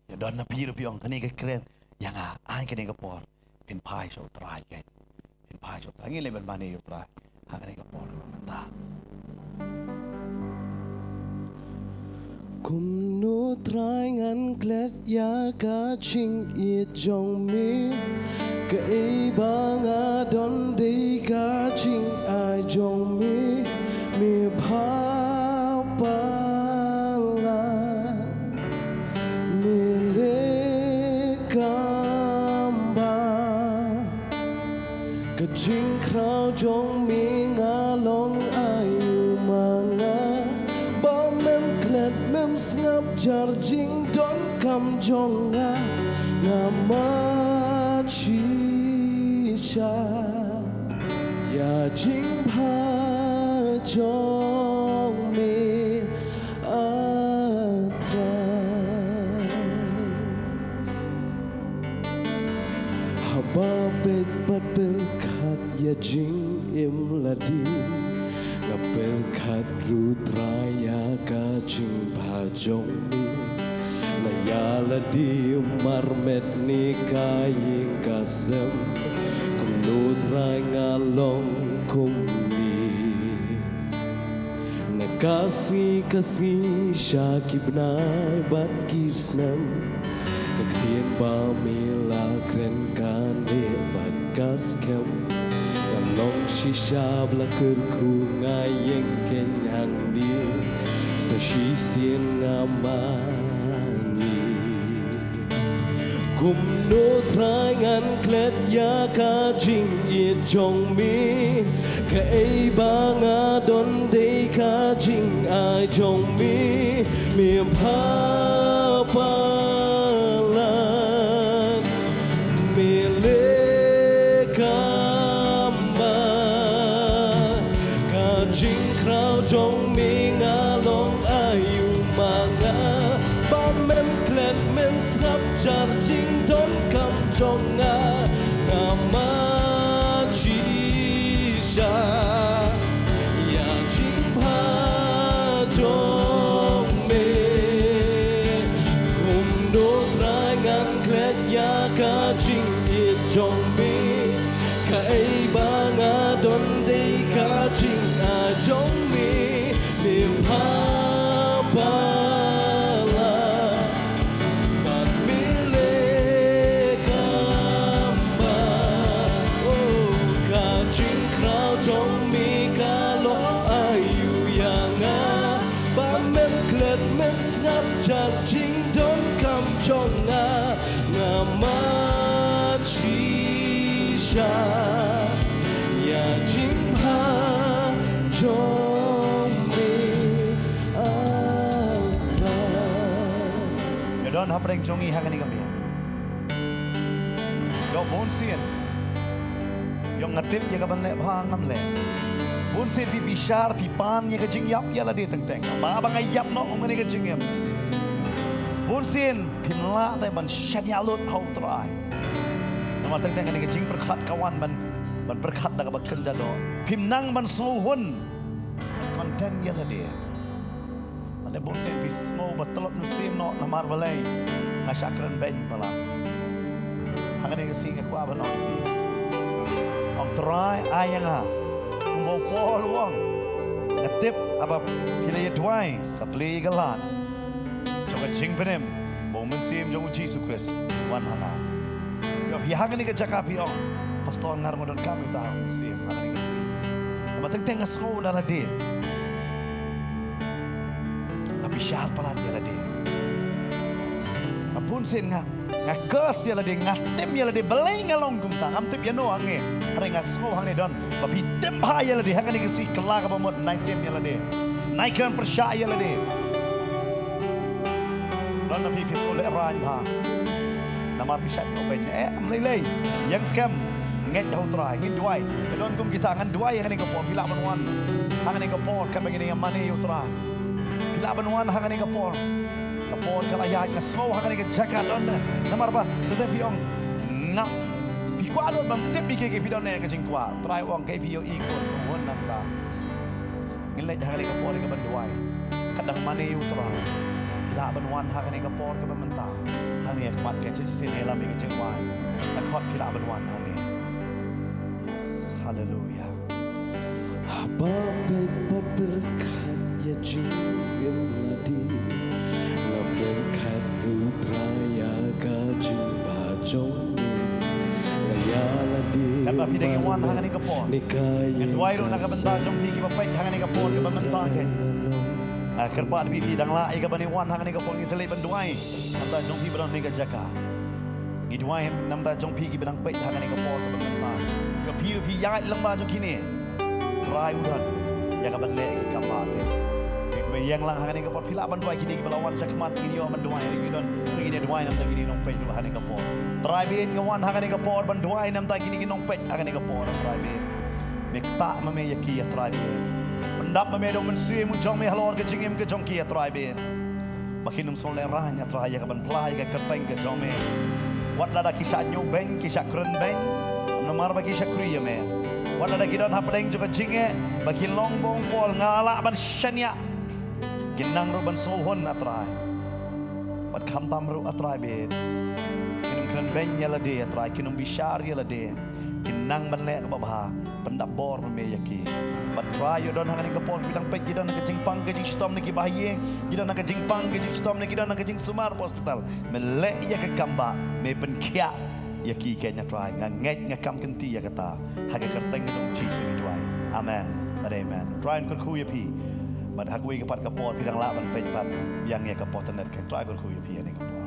Ya don na piro piong kani ka kren yang ai kani ka por pin pai so try ke. Pin pai so try ngile ben mani yo try. Ha kani ka por menta. Kum nu trai ngan klet ya ka ching i jong mi ka e banga don de ka ching ai jong mi pa pa la mi le kamba ka ching krao jong mi nga long ai manga ngap jar jing don kam jonga ngama chi cha ya jing pha jong me atra haba bet bat berkat ya jing im ladi berkat rutraya kacing bajong ni layala di marmet ni kaying kasem kunutray ngalong kumni nakasi syakib nai bat kisnam kaktien ba mila kren kane bat kaskem long shisha blaker ku ngayeng kenyang di sesisien ngamani kum no trangan klet ya ka jing i jong mi ka e banga don de ka jing ai jong mi pa pa lan mi le jong mi nga long ayu manga ba men klet men sap jar jing don kam jong nga ma chi sha ya jing pa jong me kum do rangan klet ya ka jing i jong mi ka ai ba nga don de ka jing a jong jing don kam jong nga ma chi sha ya jing ha jong me atra Ya don hapreng jongi hangani kami. Yo bon sien. Yo ngatip ya kaban le phangam le. Bon sien pi bishar pi pan ya ka jing yap ya la de teng teng. Ba bang ayap no ngani ka jing yam. Bon sien pimla tai ban shanyalut hau trai. Nama teng teng ngani ka jing perkhat kawan ban perkhat da ka bakken jalo. Pimnang ban so hun. Konten ya la de. Ane bon sien pi smo batalot musim no namar balai. Ngasakran ben bala. Hangani ka singa kwa ban no. Om try ayanga. Kumbo pol wong. Ngatip apa pilih dwai ka play galan. Coba jing penem. Bo mensim jong Jesus Christ wan hana. Yo hangani ka jakapi ong. Pastor ngar ngodon kami tahu musim hangani ka sini. Ama teng ngasko na la de. Tapi syar pala dia la de. Apun sen ngakas ya la de ngatem ya la de belai ngalong kum ta. Am tip ya no ange. Hari ngasko hang ne don. Tapi tem ha ya la de hangani ka si kelak apa mod naik tem ya la de. Naikkan percaya la de. Lalu Nabi Fisul Ibrahim ha. Nama pisat open amlei yang scam nget jauh terakhir ingin duai. Kedon kum kita ngan duai yang ni kapor bila benuan. Hang ni kapor kan begini yang mana yutra. Bila benuan hang ni kapor. Kapor kalau ayat ngasau hang ni kejakat on. Nama apa? Tetapi ong ngap. Piku alun bang tip pikir ke bidon ni kecing kuat. Try ong ke bio ikut semua nanta. Ngilai hang ni kapor ke benduai. kadang mana yu terang bila benwan hak ni kapor ke mentah hang ni kemat ke sini elam ke jengwai akot bila benwan hang ni yes haleluya Apa berkat berkat ya jingim nadi na berkat utraya ka jumpa jong na yala di kan ba pidang wan hang ni kapor kan duai ru nak bentah jong pi ke bapai hang ni kapor ke mentah ke kerpa di bidang la ai ke bani wan hang ni kapor ngi selip benduai namta jong pi berang ni ke jaka ngi duai namta jong pi ke bedang pai hang ni kapor ke mentah ke pi yang lembah jong kini try udan ya ka balik ke kapal ke yang lang hang ni kapor pila banduai kini ke belawan cakmat ini yo banduai ni don tengini duai nam tengini nong pai hang ni kapor try bin ngawan hang ni kapor banduai nam tengini nong pai hang ni kapor try bin mekta mame yaki ya try bin pendap mame do mensui mu jong me halor ke jingim ke jong ki ya try bin bakinum son le ranya try ya ka ban plai ke kerteng ke jong me wat lada kisah nyu beng kisah kren beng nomor bagi kisah kriya me wat lada kidon hapdeng juga jinge bagi longbong pol ngala ban shanya kinang ro ban sohon atrai bat kham tam ro atrai be kinum kren beng ya la de atrai kinum bishar ya la de kinang ban le ba ba pendap bor me yaki bat try yo don hangani kapor bilang pek kidon ke jingpang ke jing storm niki bahaye kidon ke jingpang ke jing storm niki kidon ke jing sumar hospital mele ya ke kamba me pen kia yaki kenya try nganget ngakam kenti ya kata haga kerteng ke jong chisu duai amen amen try kun khu ya pi bat hakui ke pat kapor bidang la ban pek pat yang ya kapor tenet ke try kun khu ya pi ni kapor